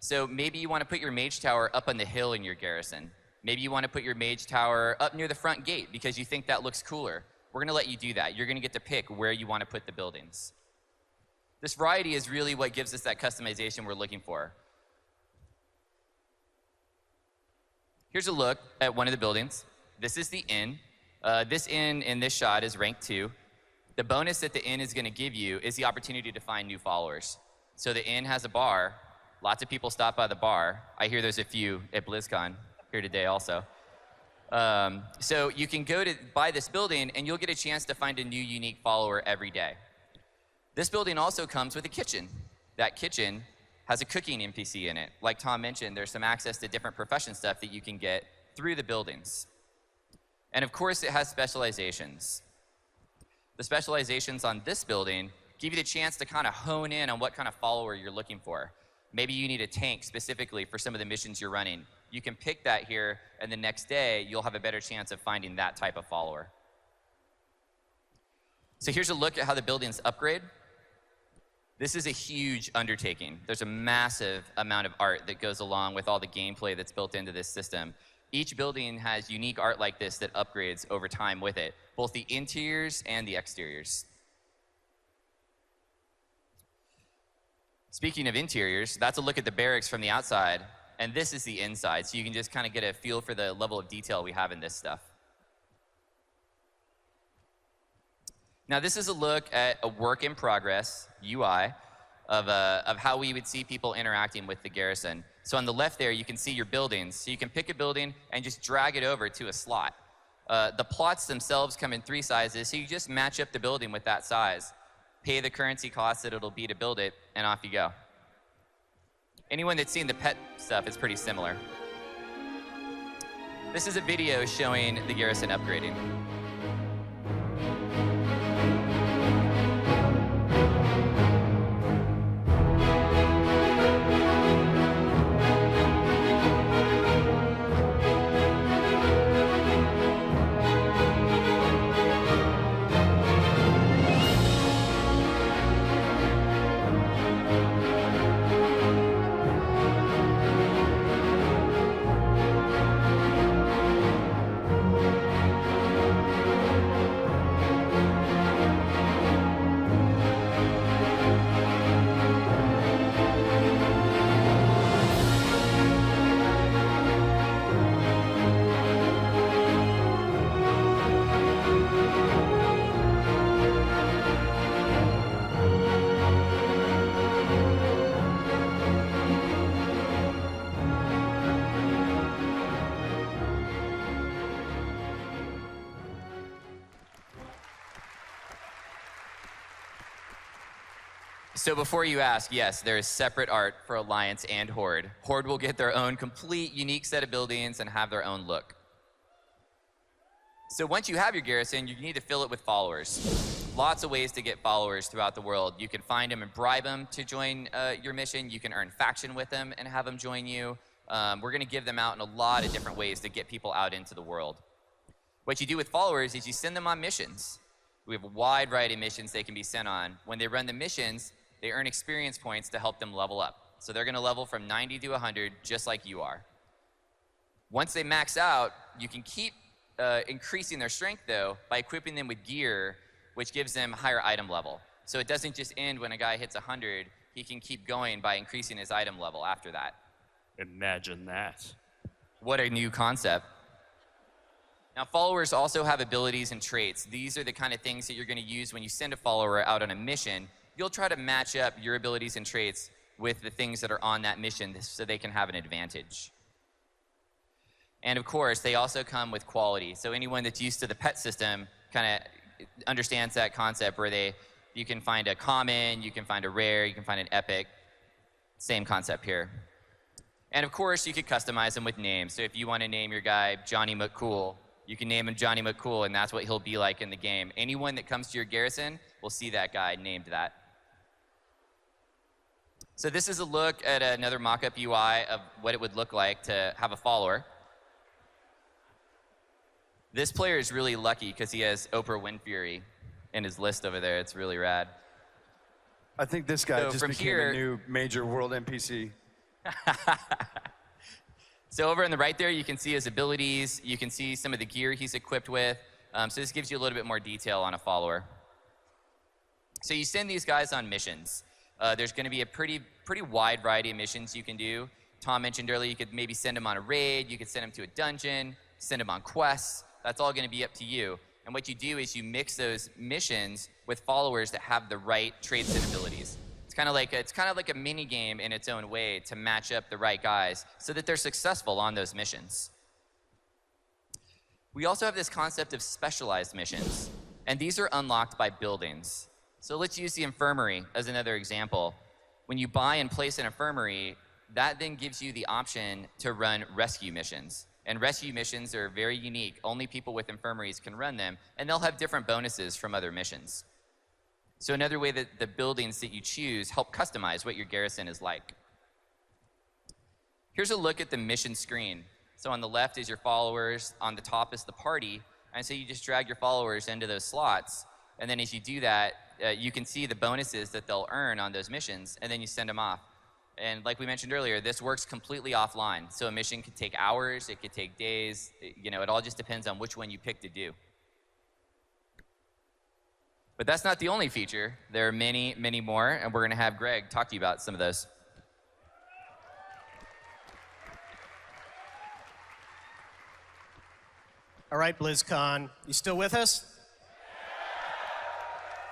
So maybe you want to put your mage tower up on the hill in your garrison. Maybe you want to put your mage tower up near the front gate because you think that looks cooler. We're going to let you do that. You're going to get to pick where you want to put the buildings. This variety is really what gives us that customization we're looking for. Here's a look at one of the buildings. This is the inn. This inn in this shot is rank 2. The bonus that the inn is going to give you is the opportunity to find new followers. So the inn has a bar. Lots of people stop by the bar. I hear there's a few at BlizzCon here today also. So you can go to buy this building, and you'll get a chance to find a new unique follower every day. This building also comes with a kitchen. That kitchen has a cooking NPC in it. Like Tom mentioned, there's some access to different profession stuff that you can get through the buildings. And of course, it has specializations. The specializations on this building give you the chance to kind of hone in on what kind of follower you're looking for. Maybe you need a tank specifically for some of the missions you're running. You can pick that here, and the next day, you'll have a better chance of finding that type of follower. So here's a look at how the buildings upgrade. This is a huge undertaking. There's a massive amount of art that goes along with all the gameplay that's built into this system. Each building has unique art like this that upgrades over time with it, both the interiors and the exteriors. Speaking of interiors, that's a look at the barracks from the outside, and this is the inside, so you can just kind of get a feel for the level of detail we have in this stuff. Now, this is a look at a work in progress UI of how we would see people interacting with the garrison. So on the left there, you can see your buildings. So you can pick a building and just drag it over to a slot. The plots themselves come in 3 sizes, so you just match up the building with that size, pay the currency cost that it'll be to build it, and off you go. Anyone that's seen the pet stuff is pretty similar. This is a video showing the garrison upgrading. So before you ask, yes, there is separate art for Alliance and Horde. Horde will get their own complete, unique set of buildings and have their own look. So once you have your garrison, you need to fill it with followers. Lots of ways to get followers throughout the world. You can find them and bribe them to join your mission. You can earn faction with them and have them join you. We're going to give them out in a lot of different ways to get people out into the world. What you do with followers is you send them on missions. We have a wide variety of missions they can be sent on. When they run the missions, they earn experience points to help them level up. So they're going to level from 90 to 100, just like you are. Once they max out, you can keep increasing their strength, though, by equipping them with gear, which gives them higher item level. So it doesn't just end when a guy hits 100. He can keep going by increasing his item level after that. Imagine that. What a new concept. Now, followers also have abilities and traits. These are the kind of things that you're going to use when you send a follower out on a mission. You'll try to match up your abilities and traits with the things that are on that mission so they can have an advantage. And of course, they also come with quality. So anyone that's used to the pet system kind of understands that concept where you can find a common, you can find a rare, you can find an epic. Same concept here. And of course, you could customize them with names. So if you want to name your guy Johnny McCool, you can name him Johnny McCool, and that's what he'll be like in the game. Anyone that comes to your garrison will see that guy named that. So this is a look at another mock-up UI of what it would look like to have a follower. This player is really lucky because he has Oprah Winfrey in his list over there. It's really rad. I think this guy So just from became here- a new major world NPC. So over on the right there, you can see his abilities. You can see some of the gear he's equipped with. So this gives you a little bit more detail on a follower. So you send these guys on missions. There's going to be a pretty wide variety of missions you can do. Tom mentioned earlier, you could maybe send them on a raid, you could send them to a dungeon, send them on quests. That's all going to be up to you. And what you do is you mix those missions with followers that have the right traits and abilities. It's kind of like a mini game in its own way to match up the right guys so that they're successful on those missions. We also have this concept of specialized missions, and these are unlocked by buildings. So let's use the infirmary as another example. When you buy and place an infirmary, that then gives you the option to run rescue missions. And rescue missions are very unique. Only people with infirmaries can run them, and they'll have different bonuses from other missions. So another way that the buildings that you choose help customize what your garrison is like. Here's a look at the mission screen. So on the left is your followers, on the top is the party, and so you just drag your followers into those slots, and then as you do that, you can see the bonuses that they'll earn on those missions, and then you send them off. And like we mentioned earlier, this works completely offline. So a mission could take hours, it could take days, it all just depends on which one you pick to do. But that's not the only feature. There are many, many more, and we're going to have Greg talk to you about some of those. All right, BlizzCon, you still with us?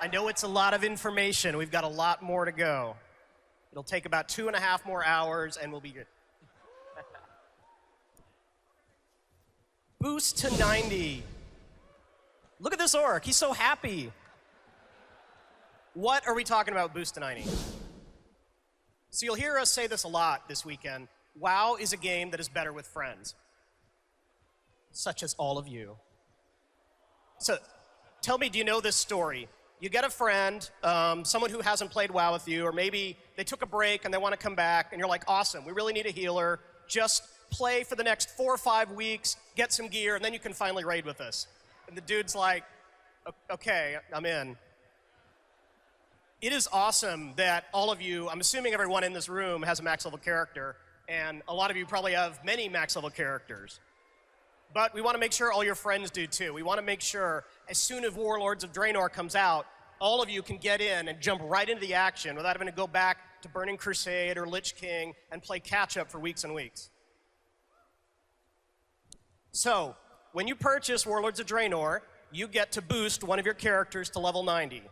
I know it's a lot of information. We've got a lot more to go. It'll take about 2.5 more hours, and we'll be good. Boost to 90. Look at this orc. He's so happy. What are we talking about Boost to 90? So you'll hear us say this a lot this weekend. WoW is a game that is better with friends, such as all of you. So tell me, do you know this story? You get a friend, someone who hasn't played WoW with you, or maybe they took a break and they want to come back, and you're like, awesome, we really need a healer. Just play for the next 4 or 5 weeks, get some gear, and then you can finally raid with us. And the dude's like, okay, I'm in. It is awesome that all of you, I'm assuming everyone in this room has a max level character, and a lot of you probably have many max level characters. But we want to make sure all your friends do too. We want to make sure as soon as Warlords of Draenor comes out, all of you can get in and jump right into the action without having to go back to Burning Crusade or Lich King and play catch-up for weeks and weeks. So, when you purchase Warlords of Draenor, you get to boost one of your characters to level 90.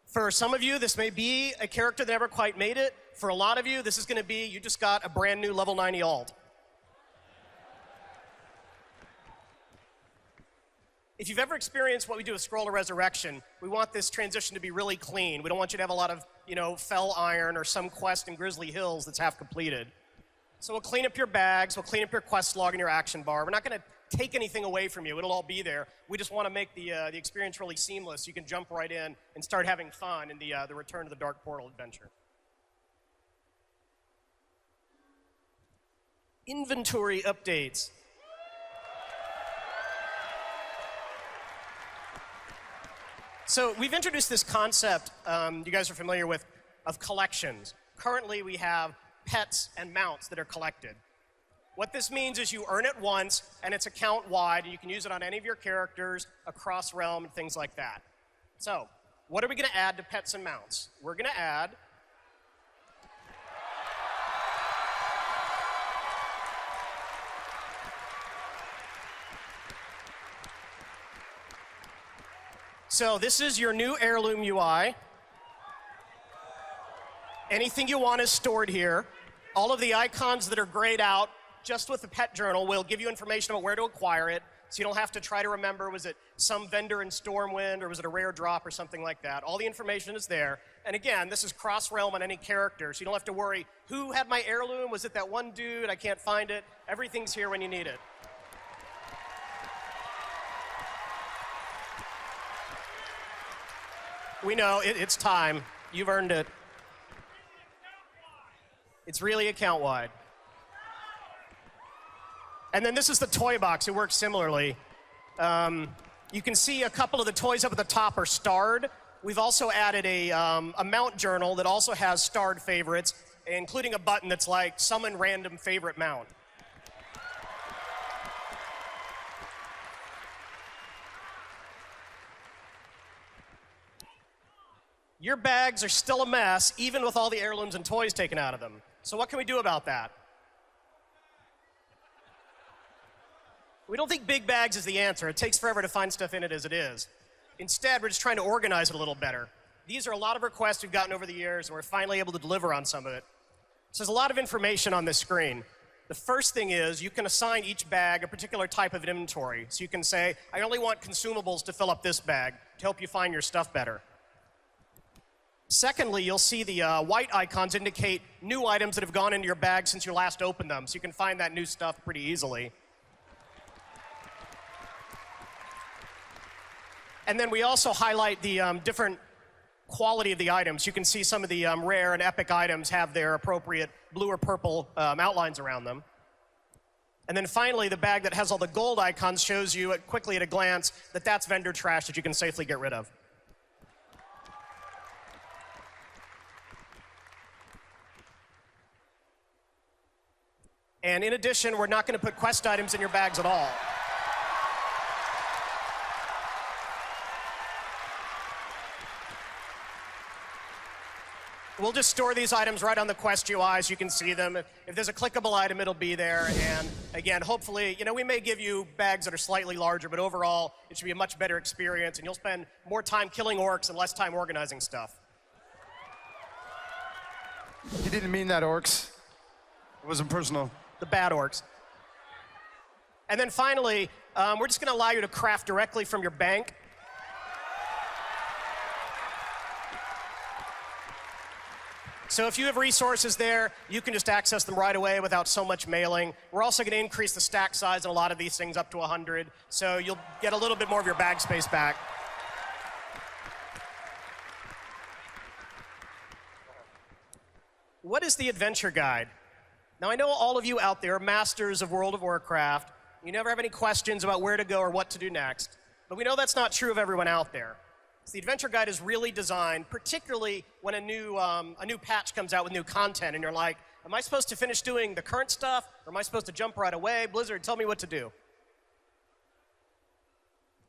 For some of you, this may be a character that never quite made it. For a lot of you, this is going to be, you just got a brand new level 90 alt. If you've ever experienced what we do with Scroll of Resurrection, we want this transition to be really clean. We don't want you to have a lot of, Fell Iron or some quest in Grizzly Hills that's half completed. So we'll clean up your bags, we'll clean up your quest log and your action bar. We're not going to take anything away from you. It'll all be there. We just want to make the experience really seamless. You can jump right in and start having fun in the Return to the Dark Portal adventure. Inventory updates. So we've introduced this concept you guys are familiar with of collections. Currently we have pets and mounts that are collected. What this means is you earn it once and it's account-wide and you can use it on any of your characters across realm and things like that. So what are we going to add to pets and mounts? We're going to add So this is your new heirloom UI. Anything you want is stored here. All of the icons that are grayed out just with the pet journal will give you information about where to acquire it, so you don't have to try to remember, was it some vendor in Stormwind or was it a rare drop or something like that. All the information is there. And again, this is cross-realm on any character, so you don't have to worry, who had my heirloom? Was it that one dude? I can't find it. Everything's here when you need it. We know, it's time. You've earned it. It's really account-wide. And then this is the toy box. It works similarly. You can see a couple of the toys up at the top are starred. We've also added a mount journal that also has starred favorites, including a button that's like summon random favorite mount. Your bags are still a mess, even with all the heirlooms and toys taken out of them. So what can we do about that? We don't think big bags is the answer. It takes forever to find stuff in it as it is. Instead, we're just trying to organize it a little better. These are a lot of requests we've gotten over the years, and we're finally able to deliver on some of it. So there's a lot of information on this screen. The first thing is you can assign each bag a particular type of inventory. So you can say, I only want consumables to fill up this bag to help you find your stuff better. Secondly, you'll see the white icons indicate new items that have gone into your bag since you last opened them, so you can find that new stuff pretty easily. And then we also highlight the different quality of the items. You can see some of the rare and epic items have their appropriate blue or purple outlines around them. And then finally, the bag that has all the gold icons shows you quickly at a glance that that's vendor trash that you can safely get rid of. And in addition, we're not going to put quest items in your bags at all. We'll just store these items right on the Quest UI so you can see them. If there's a clickable item, it'll be there. And again, hopefully, we may give you bags that are slightly larger, but overall, it should be a much better experience, and you'll spend more time killing orcs and less time organizing stuff. He didn't mean that, orcs. It wasn't personal. The bad orcs. And then finally, we're just going to allow you to craft directly from your bank. So if you have resources there, you can just access them right away without so much mailing. We're also going to increase the stack size on a lot of these things up to 100, so you'll get a little bit more of your bag space back. What is the adventure guide? Now, I know all of you out there are masters of World of Warcraft. You never have any questions about where to go or what to do next. But we know that's not true of everyone out there. So the adventure guide is really designed, particularly when a new patch comes out with new content, and you're like, am I supposed to finish doing the current stuff, or am I supposed to jump right away? Blizzard, tell me what to do.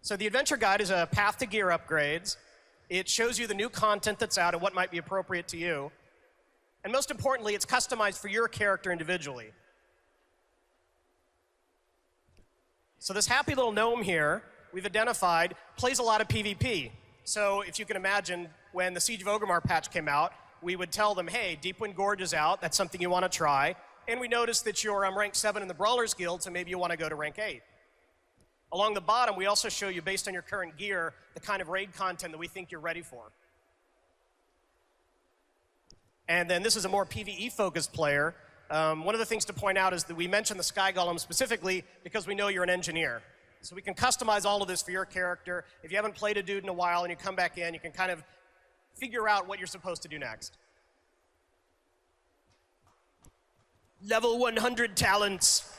So the adventure guide is a path to gear upgrades. It shows you the new content that's out and what might be appropriate to you. And most importantly, it's customized for your character individually. So this happy little gnome here, we've identified, plays a lot of PvP. So if you can imagine, when the Siege of Orgrimmar patch came out, we would tell them, hey, Deepwind Gorge is out, that's something you want to try. And we noticed that you're rank 7 in the Brawlers Guild, so maybe you want to go to rank 8. Along the bottom, we also show you, based on your current gear, the kind of raid content that we think you're ready for. And then this is a more PvE-focused player. One of the things to point out is that we mentioned the Sky Golem specifically because we know you're an engineer. So we can customize all of this for your character. If you haven't played a dude in a while and you come back in, you can kind of figure out what you're supposed to do next. Level 100 talents.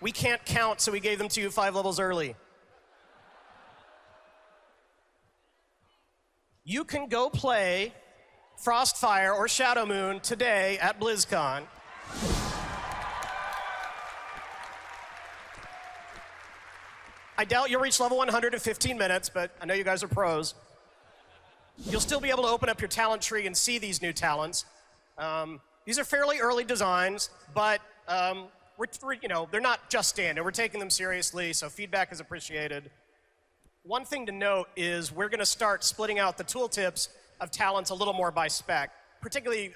We can't count, so we gave them to you 5 levels early. You can go play Frostfire or Shadow Moon today at Blizzcon. I doubt you'll reach level 100 in 15 minutes, but I know you guys are pros. You'll still be able to open up your talent tree and see these new talents. These are fairly early designs, but they're not just standard. We're taking them seriously, so feedback is appreciated. One thing to note is we're going to start splitting out the tooltips of talents a little more by spec. Particularly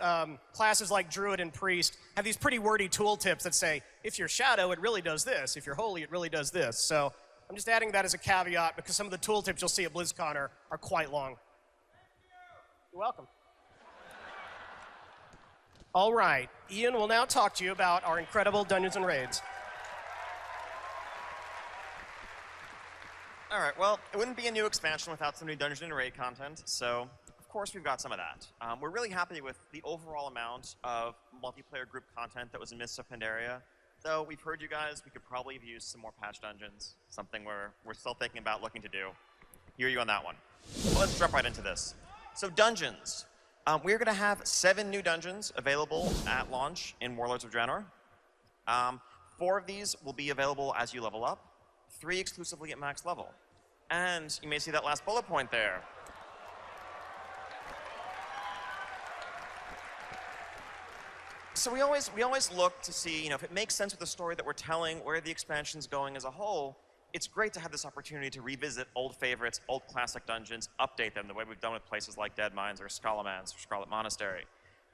classes like Druid and Priest have these pretty wordy tooltips that say, if you're Shadow, it really does this. If you're Holy, it really does this. So I'm just adding that as a caveat because some of the tooltips you'll see at BlizzCon are quite long. You're welcome. All right, Ian will now talk to you about our incredible Dungeons and Raids. All right, well, it wouldn't be a new expansion without some new Dungeon and Raid content, so of course we've got some of that. We're really happy with the overall amount of multiplayer group content that was in Mists of Pandaria, though we've heard you guys, we could probably have used some more patch dungeons, something we're still thinking about looking to do. Hear you on that one. Well, let's jump right into this. So dungeons. We're going to have 7 new dungeons available at launch in Warlords of Draenor. 4 of these will be available as you level up, 3 exclusively at max level. And you may see that last bullet point there. So we always look to see, if it makes sense with the story that we're telling, where the expansion's going as a whole. It's great to have this opportunity to revisit old favorites, old classic dungeons, update them the way we've done with places like Dead Mines or Skullman's or Scarlet Monastery.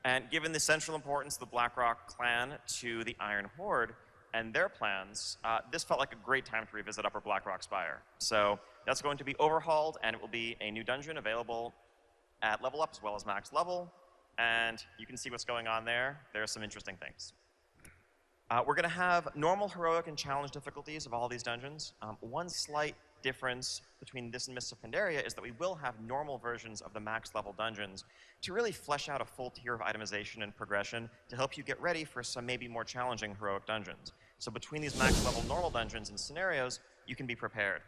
And given the central importance of the Blackrock clan to the Iron Horde and their plans, this felt like a great time to revisit Upper Blackrock Spire. So that's going to be overhauled, and it will be a new dungeon available at level up as well as max level. And you can see what's going on there. There are some interesting things. We're going to have normal, heroic, and challenge difficulties of all these dungeons. One slight difference between this and Mists of Pandaria is that we will have normal versions of the max level dungeons to really flesh out a full tier of itemization and progression to help you get ready for some maybe more challenging heroic dungeons. So between these max level normal dungeons and scenarios, you can be prepared.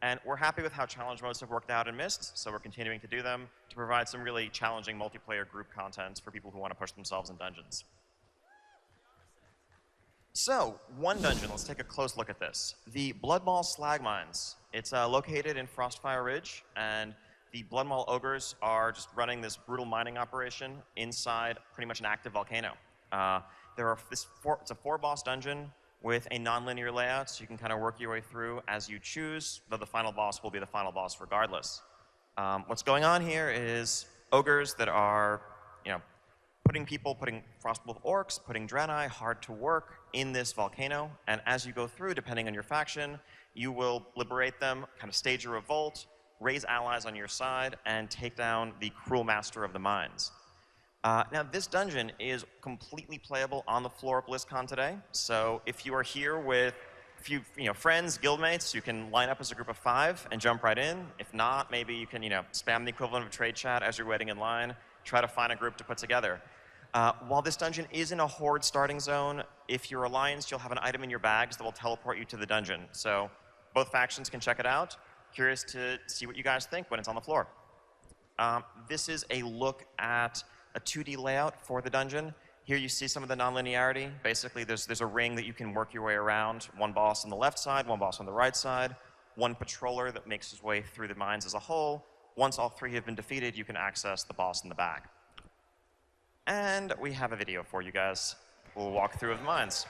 And we're happy with how challenge modes have worked out in Myst, so we're continuing to do them to provide some really challenging multiplayer group content for people who want to push themselves in dungeons. So, one dungeon, let's take a close look at this. The Bloodmaw Slag Mines. It's located in Frostfire Ridge, and the Bloodmaw Ogres are just running this brutal mining operation inside pretty much an active volcano. It's a 4-boss dungeon with a non-linear layout, so you can kind of work your way through as you choose, though the final boss will be the final boss regardless. What's going on here is ogres that are, putting Frostwolf orcs, putting Draenei hard to work in this volcano, and as you go through, depending on your faction, you will liberate them, kind of stage a revolt, raise allies on your side, and take down the cruel master of the mines. Now, this dungeon is completely playable on the floor of Blizzcon today, so if you are here with a few friends, guildmates, you can line up as a group of 5 and jump right in. If not, maybe you can spam the equivalent of a trade chat as you're waiting in line, try to find a group to put together. While this dungeon is in a Horde starting zone, if you're Alliance, you'll have an item in your bags that will teleport you to the dungeon. So both factions can check it out. Curious to see what you guys think when it's on the floor. This is a look at a 2D layout for the dungeon. Here you see some of the non-linearity. Basically, there's a ring that you can work your way around. One boss on the left side, one boss on the right side, one patroller that makes his way through the mines as a whole. Once all 3 have been defeated, you can access the boss in the back. And we have a video for you guys. We'll walk through the mines.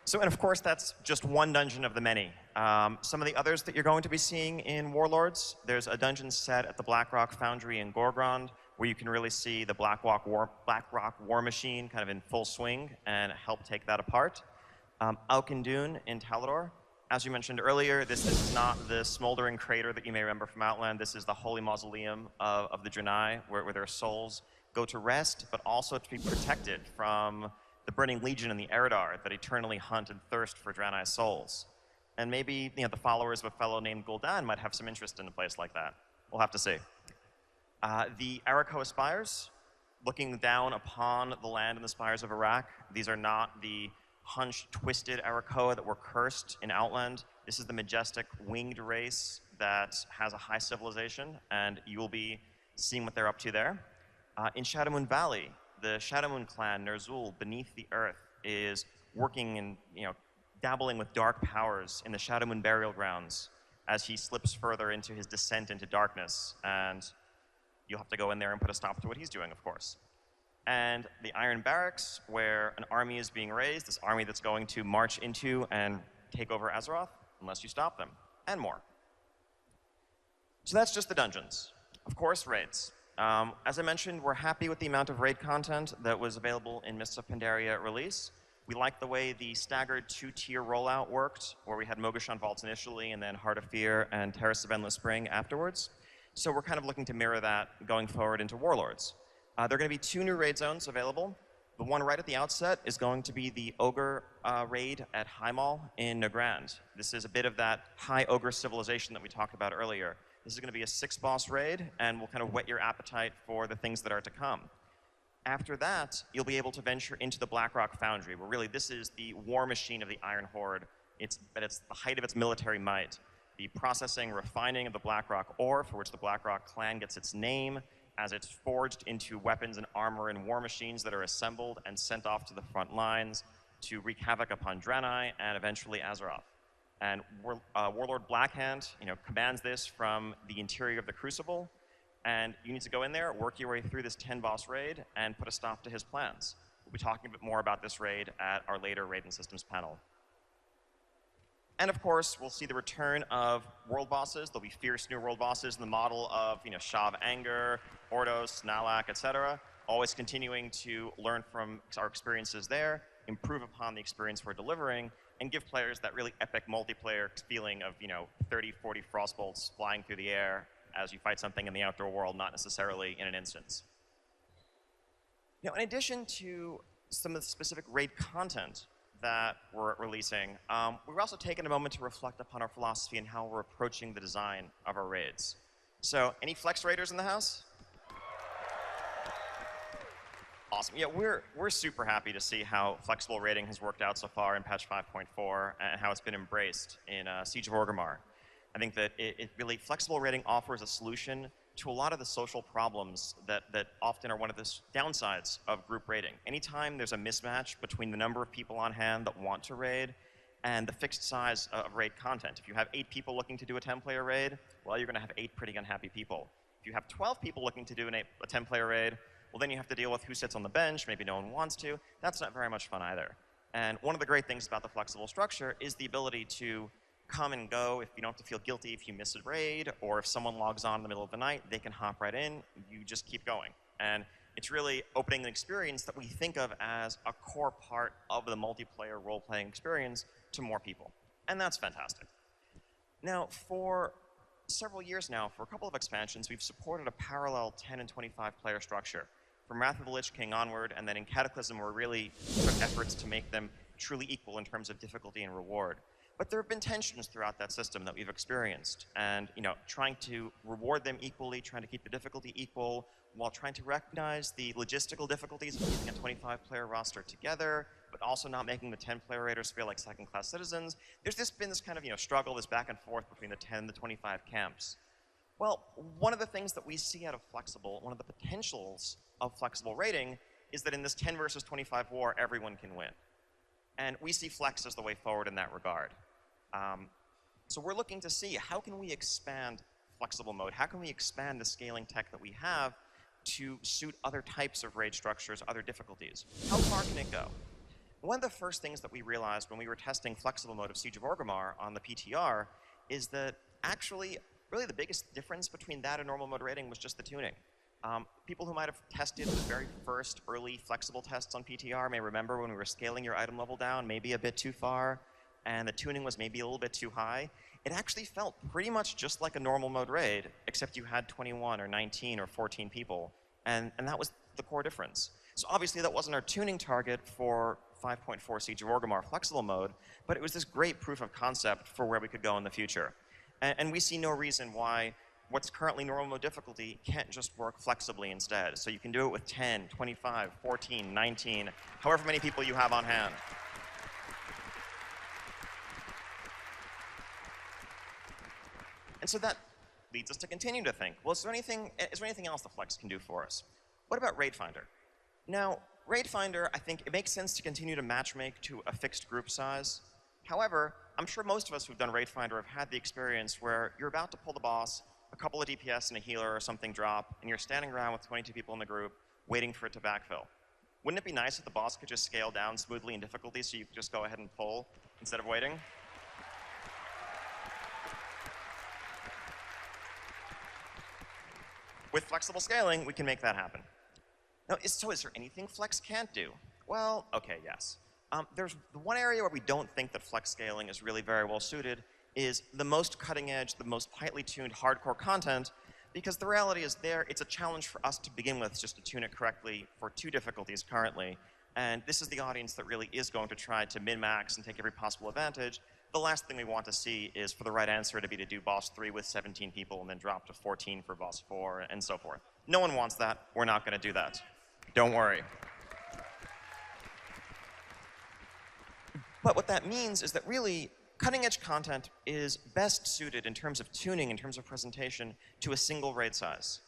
So, and of course, that's just one dungeon of the many. Some of the others that you're going to be seeing in Warlords, there's a dungeon set at the Blackrock Foundry in Gorgrond, where you can really see the Blackrock War Machine kind of in full swing and help take that apart. Alkindune in Talador. As you mentioned earlier, this is not the smoldering crater that you may remember from Outland. This is the holy mausoleum of the Draenei, where their souls go to rest, but also to be protected from the Burning Legion and the Eridar that eternally hunt and thirst for Draenei's souls. And maybe the followers of a fellow named Gul'dan might have some interest in a place like that. We'll have to see. The Arakoa Spires, looking down upon the land and the spires of Iraq. These are not the hunched, twisted Arakoa that were cursed in Outland. This is the majestic winged race that has a high civilization, and you will be seeing what they're up to there. In Shadowmoon Valley, the Shadowmoon clan, Ner'zhul, beneath the earth, is working and dabbling with dark powers in the Shadowmoon burial grounds as he slips further into his descent into darkness, and you'll have to go in there and put a stop to what he's doing, of course. And the Iron Barracks, where an army is being raised, this army that's going to march into and take over Azeroth, unless you stop them, and more. So that's just the dungeons. Of course, raids. As I mentioned, we're happy with the amount of raid content that was available in Mists of Pandaria at release. We liked the way the staggered two-tier rollout worked, where we had Mogashan Vaults initially, and then Heart of Fear and Terrace of Endless Spring afterwards. So we're kind of looking to mirror that going forward into Warlords. There are going to be 2 new raid zones available. The one right at the outset is going to be the Ogre raid at Highmaul in Nagrand. This is a bit of that high Ogre civilization that we talked about earlier. This is going to be a 6-boss raid, and will kind of whet your appetite for the things that are to come. After that, you'll be able to venture into the Blackrock Foundry, where really this is the war machine of the Iron Horde. It's the height of its military might. The processing, refining of the Blackrock ore, for which the Blackrock clan gets its name, as it's forged into weapons and armor and war machines that are assembled and sent off to the front lines to wreak havoc upon Draenei and eventually Azeroth. And Warlord Blackhand, commands this from the interior of the Crucible, and you need to go in there, work your way through this 10-boss raid, and put a stop to his plans. We'll be talking a bit more about this raid at our later Raid and Systems panel. And of course, we'll see the return of world bosses. There'll be fierce new world bosses in the model of, Shav Anger, Ordos, Nalak, etc. Always continuing to learn from our experiences there, improve upon the experience we're delivering, and give players that really epic multiplayer feeling of, 30, 40 frostbolts flying through the air as you fight something in the outdoor world, not necessarily in an instance. In addition to some of the specific raid content that we're releasing, we've also taken a moment to reflect upon our philosophy and how we're approaching the design of our raids. So, any Flex Raiders in the house? Awesome. Yeah, we're super happy to see how flexible raiding has worked out so far in patch 5.4 and how it's been embraced in Siege of Orgrimmar. I think that it really, flexible raiding offers a solution to a lot of the social problems that often are one of the downsides of group raiding. Anytime there's a mismatch between the number of people on hand that want to raid and the fixed size of raid content. If you have 8 people looking to do a 10-player raid, well, you're going to have 8 pretty unhappy people. If you have 12 people looking to do a 10-player raid, well, then you have to deal with who sits on the bench, maybe no one wants to. That's not very much fun either. And one of the great things about the flexible structure is the ability to come and go. If you don't have to feel guilty if you miss a raid, or if someone logs on in the middle of the night, they can hop right in. You just keep going. And it's really opening an experience that we think of as a core part of the multiplayer role-playing experience to more people. And that's fantastic. Now, for several years now, for a couple of expansions, we've supported a parallel 10 and 25 player structure. From Wrath of the Lich King onward, and then in Cataclysm, we're really took efforts to make them truly equal in terms of difficulty and reward. But there have been tensions throughout that system that we've experienced, and trying to reward them equally, trying to keep the difficulty equal, while trying to recognize the logistical difficulties of keeping a 25-player roster together, but also not making the 10-player raiders feel like second-class citizens. There's been this kind of struggle, this back and forth between the 10 and the 25 camps. Well, one of the things that we see out of flexible, one of the potentials of flexible raiding, is that in this 10 versus 25 war, everyone can win. And we see Flex as the way forward in that regard. So we're looking to see, how can we expand flexible mode? How can we expand the scaling tech that we have to suit other types of raid structures, other difficulties? How far can it go? One of the first things that we realized when we were testing flexible mode of Siege of Orgrimmar on the PTR is that actually, really the biggest difference between that and normal mode raiding was just the tuning. People who might have tested the very first early flexible tests on PTR may remember when we were scaling your item level down maybe a bit too far, and the tuning was maybe a little bit too high. It actually felt pretty much just like a normal mode raid, except you had 21 or 19 or 14 people, and that was the core difference. So obviously that wasn't our tuning target for 5.4 Siege of Orgrimmar flexible mode, but it was this great proof of concept for where we could go in the future. And we see no reason why what's currently normal mode difficulty can't just work flexibly instead. So you can do it with 10, 25, 14, 19, however many people you have on hand. And so that leads us to continue to think, well, is there anything else the Flex can do for us? What about Raid Finder? Now, Raid Finder, I think it makes sense to continue to matchmake to a fixed group size. However, I'm sure most of us who've done Raid Finder have had the experience where you're about to pull the boss, a couple of DPS and a healer or something drop, and you're standing around with 22 people in the group waiting for it to backfill. Wouldn't it be nice if the boss could just scale down smoothly in difficulty so you could just go ahead and pull instead of waiting? With flexible scaling, we can make that happen. Now, so is there anything Flex can't do? Well, okay, yes. There's the one area where we don't think that Flex scaling is really very well suited is the most cutting edge, the most tightly tuned hardcore content, because the reality is it's a challenge for us to begin with just to tune it correctly for 2 difficulties currently. And this is the audience that really is going to try to min-max and take every possible advantage. The last thing we want to see is for the right answer to be to do boss 3 with 17 people and then drop to 14 for boss 4 and so forth. No one wants that. We're not going to do that. Don't worry. But what that means is that really cutting-edge content is best suited in terms of tuning, in terms of presentation, to a single raid size.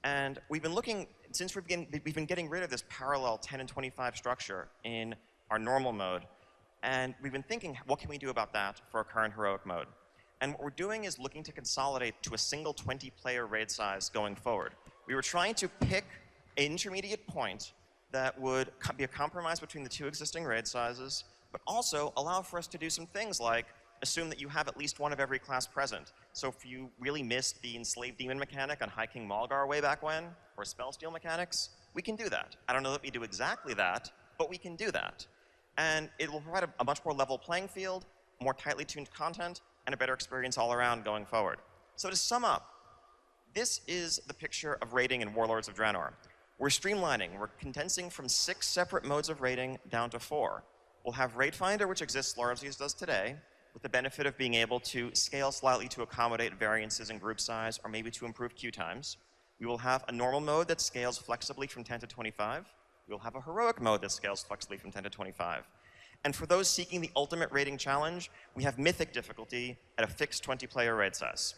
And we've been looking, since we've been getting rid of this parallel 10 and 25 structure in our normal mode, and we've been thinking, what can we do about that for our current heroic mode? And what we're doing is looking to consolidate to a single 20-player raid size going forward. We were trying to pick an intermediate point that would be a compromise between the 2 existing raid sizes, but also allow for us to do some things like assume that you have at least one of every class present. So if you really missed the Enslaved Demon mechanic on High King Malgar way back when, or Spellsteal mechanics, we can do that. I don't know that we do exactly that, but we can do that. And it will provide a much more level playing field, more tightly tuned content, and a better experience all around going forward. So to sum up, this is the picture of raiding in Warlords of Draenor. We're streamlining. We're condensing from 6 separate modes of raiding down to 4. We'll have Raid Finder, which exists largely as does today, with the benefit of being able to scale slightly to accommodate variances in group size or maybe to improve queue times. We will have a normal mode that scales flexibly from 10 to 25. We will have a heroic mode that scales flexibly from 10 to 25. And for those seeking the ultimate raiding challenge, we have Mythic difficulty at a fixed 20-player raid size.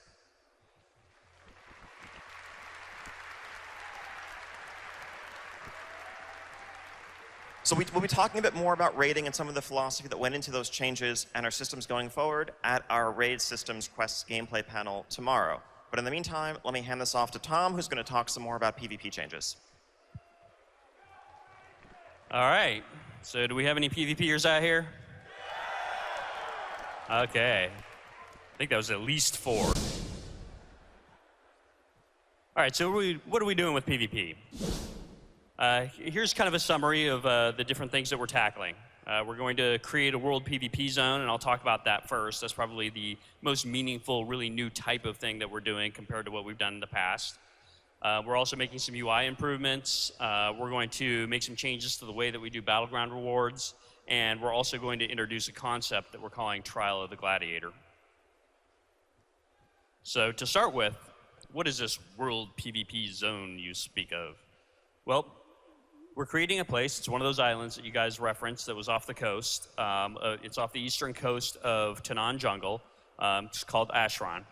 So we'll be talking a bit more about raiding and some of the philosophy that went into those changes and our systems going forward at our Raid Systems Quests gameplay panel tomorrow. But in the meantime, let me hand this off to Tom, who's going to talk some more about PvP changes. All right. So do we have any PvPers out here? Okay. I think that was at least 4. All right, so what are we doing with PvP? Here's kind of a summary of the different things that we're tackling. We're going to create a world PvP zone, and I'll talk about that first. That's probably the most meaningful, really new type of thing that we're doing compared to what we've done in the past. We're also making some UI improvements. We're going to make some changes to the way that we do Battleground rewards, and we're also going to introduce a concept that we're calling Trial of the Gladiator. So to start with, what is this world PvP zone you speak of? Well, we're creating a place. It's one of those islands that you guys referenced that was off the coast. It's off the eastern coast of Tanan Jungle. It's called Ashran.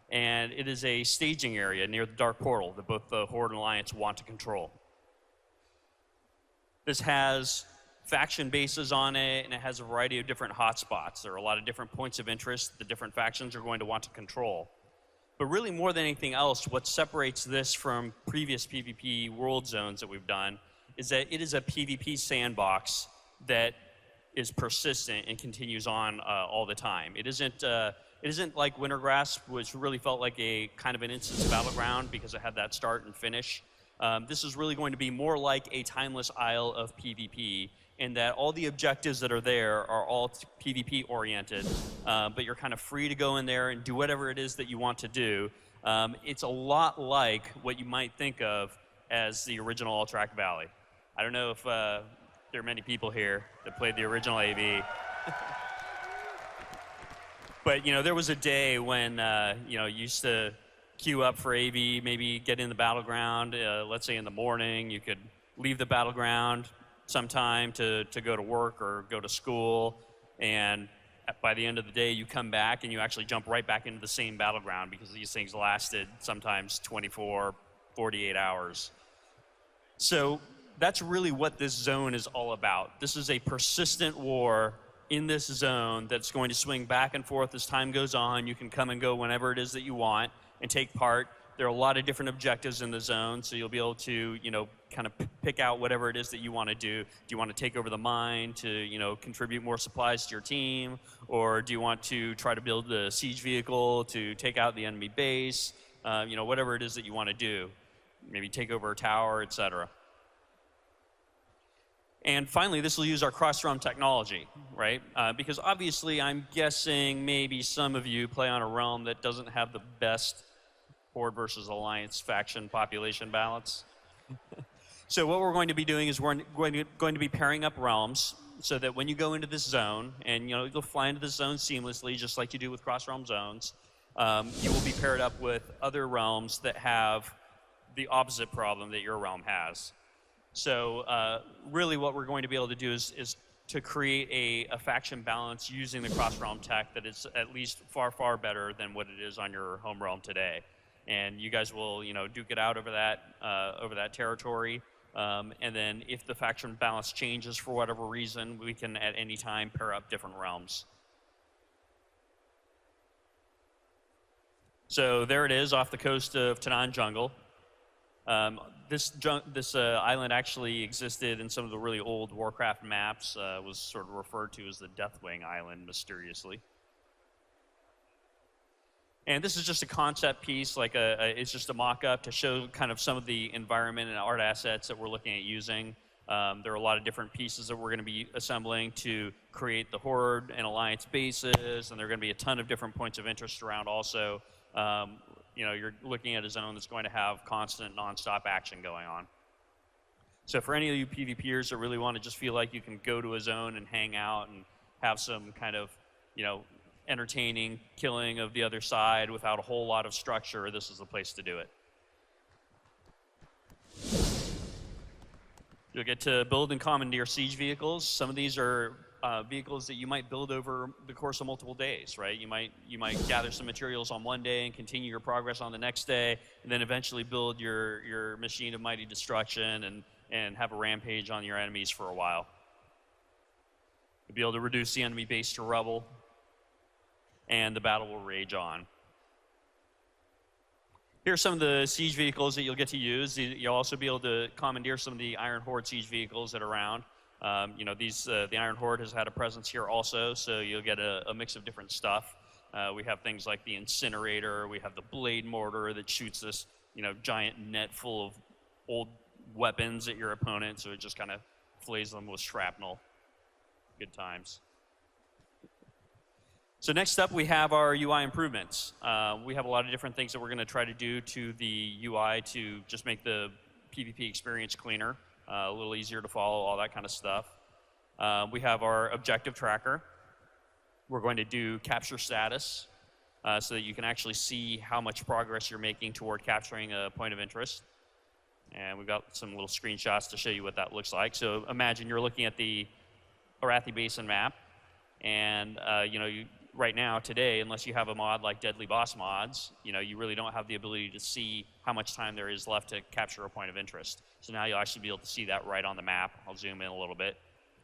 And it is a staging area near the Dark Portal that both the Horde and Alliance want to control. This has faction bases on it, and it has a variety of different hotspots. There are a lot of different points of interest that different factions are going to want to control. But really, more than anything else, what separates this from previous PvP world zones that we've done is that it is a PvP sandbox that is persistent and continues on all the time. It isn't like Wintergrass, which really felt like a kind of an instance battleground because it had that start and finish. This is really going to be more like a timeless isle of PvP, in that all the objectives that are there are all PvP oriented, but you're kind of free to go in there and do whatever it is that you want to do. It's a lot like what you might think of as the original Alterac Valley. I don't know if there are many people here that played the original AV. But, you know, there was a day when, you know, you used to queue up for AV, maybe get in the battleground, let's say in the morning. You could leave the battleground sometime to go to work or go to school. And by the end of the day, you come back and you actually jump right back into the same battleground because these things lasted sometimes 24, 48 hours. So that's really what this zone is all about. This is a persistent war in this zone that's going to swing back and forth as time goes on. You can come and go whenever it is that you want and take part. There are a lot of different objectives in the zone, so you'll be able to, kind of pick out whatever it is that you want to do. Do you want to take over the mine to, contribute more supplies to your team? Or do you want to try to build a siege vehicle to take out the enemy base? Whatever it is that you want to do. Maybe take over a tower, etc. And finally, this will use our cross-realm technology, right? Because obviously, I'm guessing maybe some of you play on a realm that doesn't have the best Horde versus Alliance faction population balance. So what we're going to be doing is we're going to be pairing up realms so that when you go into this zone, and you'll fly into this zone seamlessly, just like you do with cross-realm zones, you will be paired up with other realms that have the opposite problem that your realm has. So really what we're going to be able to do is to create a faction balance using the cross-realm tech that is at least far, far better than what it is on your home realm today. And you guys will, duke it out over that territory. And then if the faction balance changes for whatever reason, we can at any time pair up different realms. So there it is off the coast of Tanan Jungle. This island actually existed in some of the really old Warcraft maps, was sort of referred to as the Deathwing Island mysteriously. And this is just a concept piece, it's just a mock-up to show kind of some of the environment and art assets that we're looking at using. There are a lot of different pieces that we're going to be assembling to create the Horde and Alliance bases, and there are going to be a ton of different points of interest around also. You're looking at a zone that's going to have constant, non-stop action going on. So for any of you PvPers that really want to just feel like you can go to a zone and hang out and have some kind of, entertaining killing of the other side without a whole lot of structure, this is the place to do it. You'll get to build and commandeer siege vehicles. Some of these are vehicles that you might build over the course of multiple days, right? You might gather some materials on one day and continue your progress on the next day, and then eventually build your machine of mighty destruction and have a rampage on your enemies for a while. You'll be able to reduce the enemy base to rubble, and the battle will rage on. Here are some of the siege vehicles that you'll get to use. You'll also be able to commandeer some of the Iron Horde siege vehicles that are around. The Iron Horde has had a presence here also, so you'll get a mix of different stuff. We have things like the Incinerator. We have the Blade Mortar that shoots this, giant net full of old weapons at your opponent, so it just kind of flays them with shrapnel. Good times. So next up, we have our UI improvements. We have a lot of different things that we're going to try to do to the UI to just make the PvP experience cleaner, a little easier to follow, all that kind of stuff. We have our objective tracker. We're going to do capture status so that you can actually see how much progress you're making toward capturing a point of interest. And we've got some little screenshots to show you what that looks like. So imagine you're looking at the Arathi Basin map, and right now, today, unless you have a mod like Deadly Boss mods, you really don't have the ability to see how much time there is left to capture a point of interest. So now you'll actually be able to see that right on the map. I'll zoom in a little bit,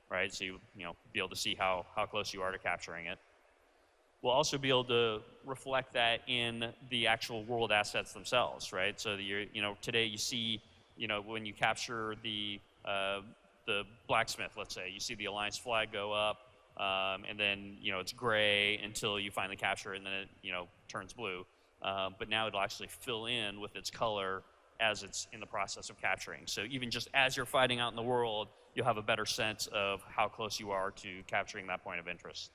right? So you'll be able to see how close you are to capturing it. We'll also be able to reflect that in the actual world assets themselves, right? So today you see, when you capture the blacksmith, let's say, you see the Alliance flag go up. And then, it's gray until you finally capture it, and then it, turns blue. But now it'll actually fill in with its color as it's in the process of capturing. So even just as you're fighting out in the world, you'll have a better sense of how close you are to capturing that point of interest.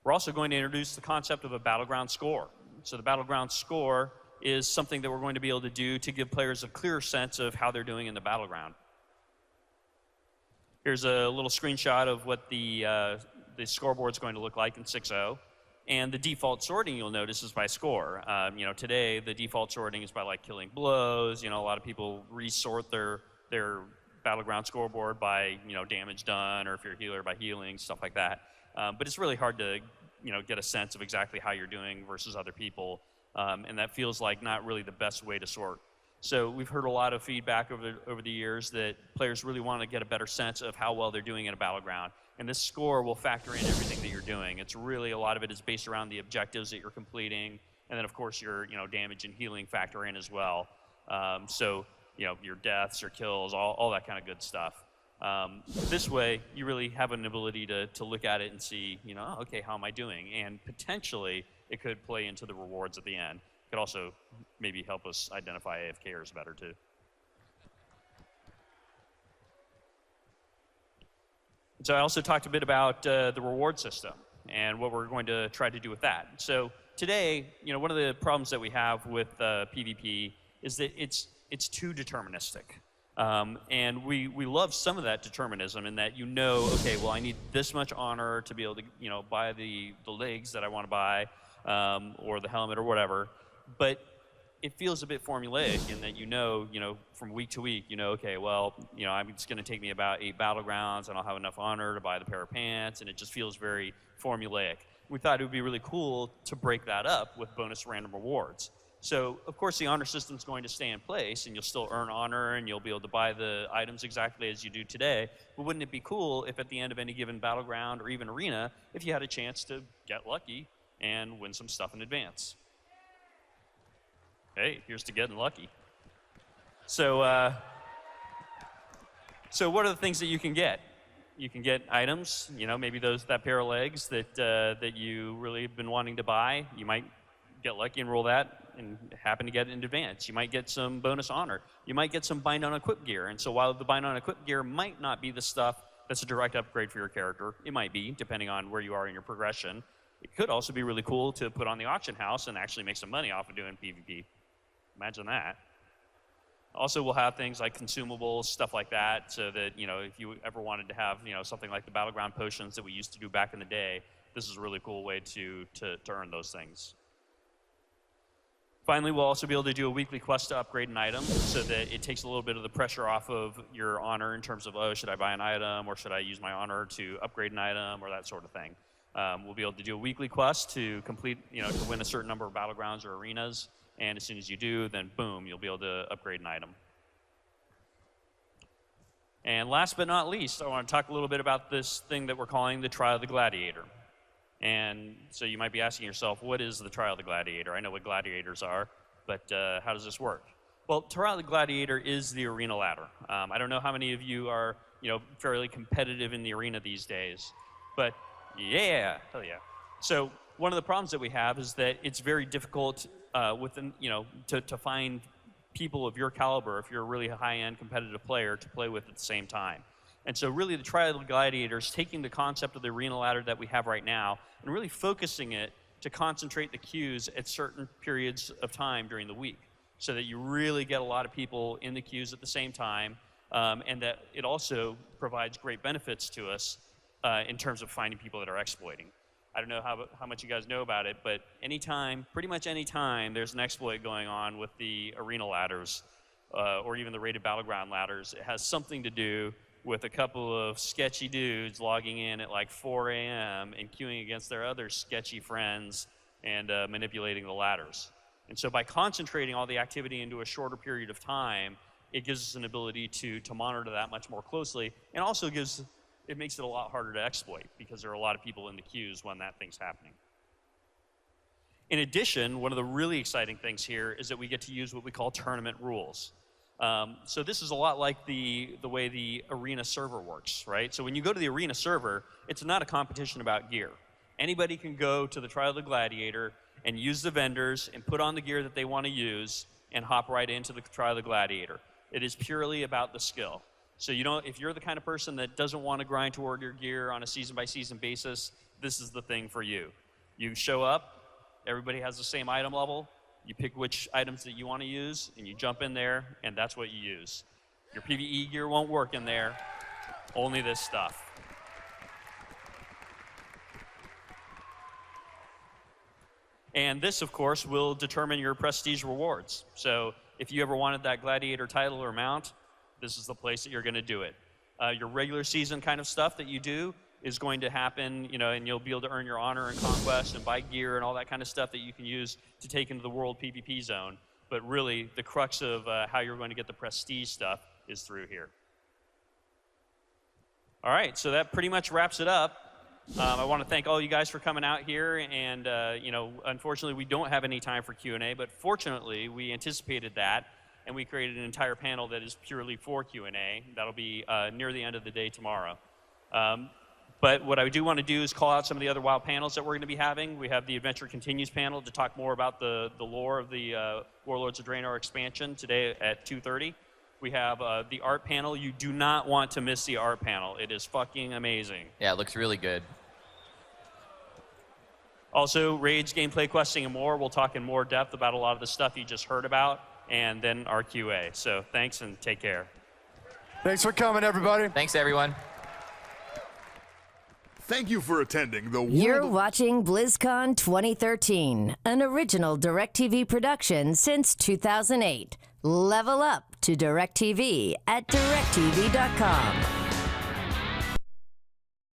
We're also going to introduce the concept of a battleground score. So the battleground score is something that we're going to be able to do to give players a clearer sense of how they're doing in the battleground. Here's a little screenshot of what the scoreboard's going to look like in 6.0. And the default sorting, you'll notice, is by score. Today, the default sorting is by killing blows. A lot of people resort their battleground scoreboard by damage done, or if you're a healer by healing, stuff like that. But it's really hard to get a sense of exactly how you're doing versus other people, and that feels like not really the best way to sort. So we've heard a lot of feedback over the years that players really want to get a better sense of how well they're doing in a battleground. And this score will factor in everything that you're doing. It's really, a lot of it is based around the objectives that you're completing. And then, of course, your damage and healing factor in as well. So your deaths, your kills, all that kind of good stuff. This way, you really have an ability to look at it and see, okay, how am I doing? And potentially, it could play into the rewards at the end. Could also maybe help us identify AFKers better too. So I also talked a bit about the reward system and what we're going to try to do with that. So today, one of the problems that we have with PvP is that it's too deterministic. And we love some of that determinism in that okay, well, I need this much honor to be able to buy the legs that I want to buy, or the helmet or whatever. But it feels a bit formulaic in that from week to week, okay, well, it's going to take me about 8 battlegrounds, and I'll have enough honor to buy the pair of pants, and it just feels very formulaic. We thought it would be really cool to break that up with bonus random rewards. So, of course, the honor system is going to stay in place, and you'll still earn honor, and you'll be able to buy the items exactly as you do today. But wouldn't it be cool if at the end of any given battleground or even arena, if you had a chance to get lucky and win some stuff in advance? Hey, here's to getting lucky. So what are the things that you can get? You can get items, maybe that pair of legs that you really have been wanting to buy. You might get lucky and roll that and happen to get it in advance. You might get some bonus honor. You might get some bind on equip gear. And so while the bind on equip gear might not be the stuff that's a direct upgrade for your character, it might be, depending on where you are in your progression. It could also be really cool to put on the auction house and actually make some money off of doing PvP. Imagine that. Also, we'll have things like consumables, stuff like that, so that, if you ever wanted to have, something like the battleground potions that we used to do back in the day, this is a really cool way to earn those things. Finally, we'll also be able to do a weekly quest to upgrade an item, so that it takes a little bit of the pressure off of your honor in terms of, oh, should I buy an item, or should I use my honor to upgrade an item, or that sort of thing. We'll be able to do a weekly quest to complete, to win a certain number of battlegrounds or arenas. And as soon as you do, then boom, you'll be able to upgrade an item. And last but not least, I want to talk a little bit about this thing that we're calling the Trial of the Gladiator. And so you might be asking yourself, what is the Trial of the Gladiator? I know what gladiators are, but how does this work? Well, Trial of the Gladiator is the arena ladder. I don't know how many of you are, fairly competitive in the arena these days, but yeah, hell yeah. So one of the problems that we have is that it's very difficult to find people of your caliber, if you're a really high-end competitive player, to play with at the same time. And so really the Trial of the Gladiator is taking the concept of the arena ladder that we have right now and really focusing it to concentrate the queues at certain periods of time during the week, so that you really get a lot of people in the queues at the same time, and that it also provides great benefits to us in terms of finding people that are exploiting. I don't know how much you guys know about it, but pretty much any time there's an exploit going on with the arena ladders, or even the rated battleground ladders, it has something to do with a couple of sketchy dudes logging in at like 4 a.m. and queuing against their other sketchy friends and manipulating the ladders. And so by concentrating all the activity into a shorter period of time, it gives us an ability to monitor that much more closely, and also it makes it a lot harder to exploit because there are a lot of people in the queues when that thing's happening. In addition, one of the really exciting things here is that we get to use what we call tournament rules. So this is a lot like the way the arena server works, right? So when you go to the arena server, it's not a competition about gear. Anybody can go to the Trial of the Gladiator and use the vendors and put on the gear that they want to use and hop right into the Trial of the Gladiator. It is purely about the skill. So if you're the kind of person that doesn't want to grind toward your gear on a season-by-season basis, this is the thing for you. You show up, everybody has the same item level, you pick which items that you want to use, and you jump in there, and that's what you use. Your PvE gear won't work in there, only this stuff. And this, of course, will determine your prestige rewards. So if you ever wanted that gladiator title or mount, this is the place that you're going to do it. Your regular season kind of stuff that you do is going to happen, and you'll be able to earn your honor and conquest and buy gear and all that kind of stuff that you can use to take into the world PvP zone. But really, the crux of how you're going to get the prestige stuff is through here. All right, so that pretty much wraps it up. I want to thank all you guys for coming out here, and unfortunately we don't have any time for Q&A, but fortunately we anticipated that, and we created an entire panel that is purely for Q&A. That'll be near the end of the day tomorrow. But what I do want to do is call out some of the other WoW panels that we're going to be having. We have the Adventure Continues panel to talk more about the lore of the Warlords of Draenor expansion today at 2:30. We have the art panel. You do not want to miss the art panel. It is fucking amazing. Yeah, it looks really good. Also, raids, gameplay, questing, and more. We'll talk in more depth about a lot of the stuff you just heard about, and then our QA. So thanks and take care. Thanks for coming, everybody. Thanks, everyone. Thank you for attending the You're World watching BlizzCon 2013, an original DirecTV production since 2008. Level up to DirecTV at directv.com.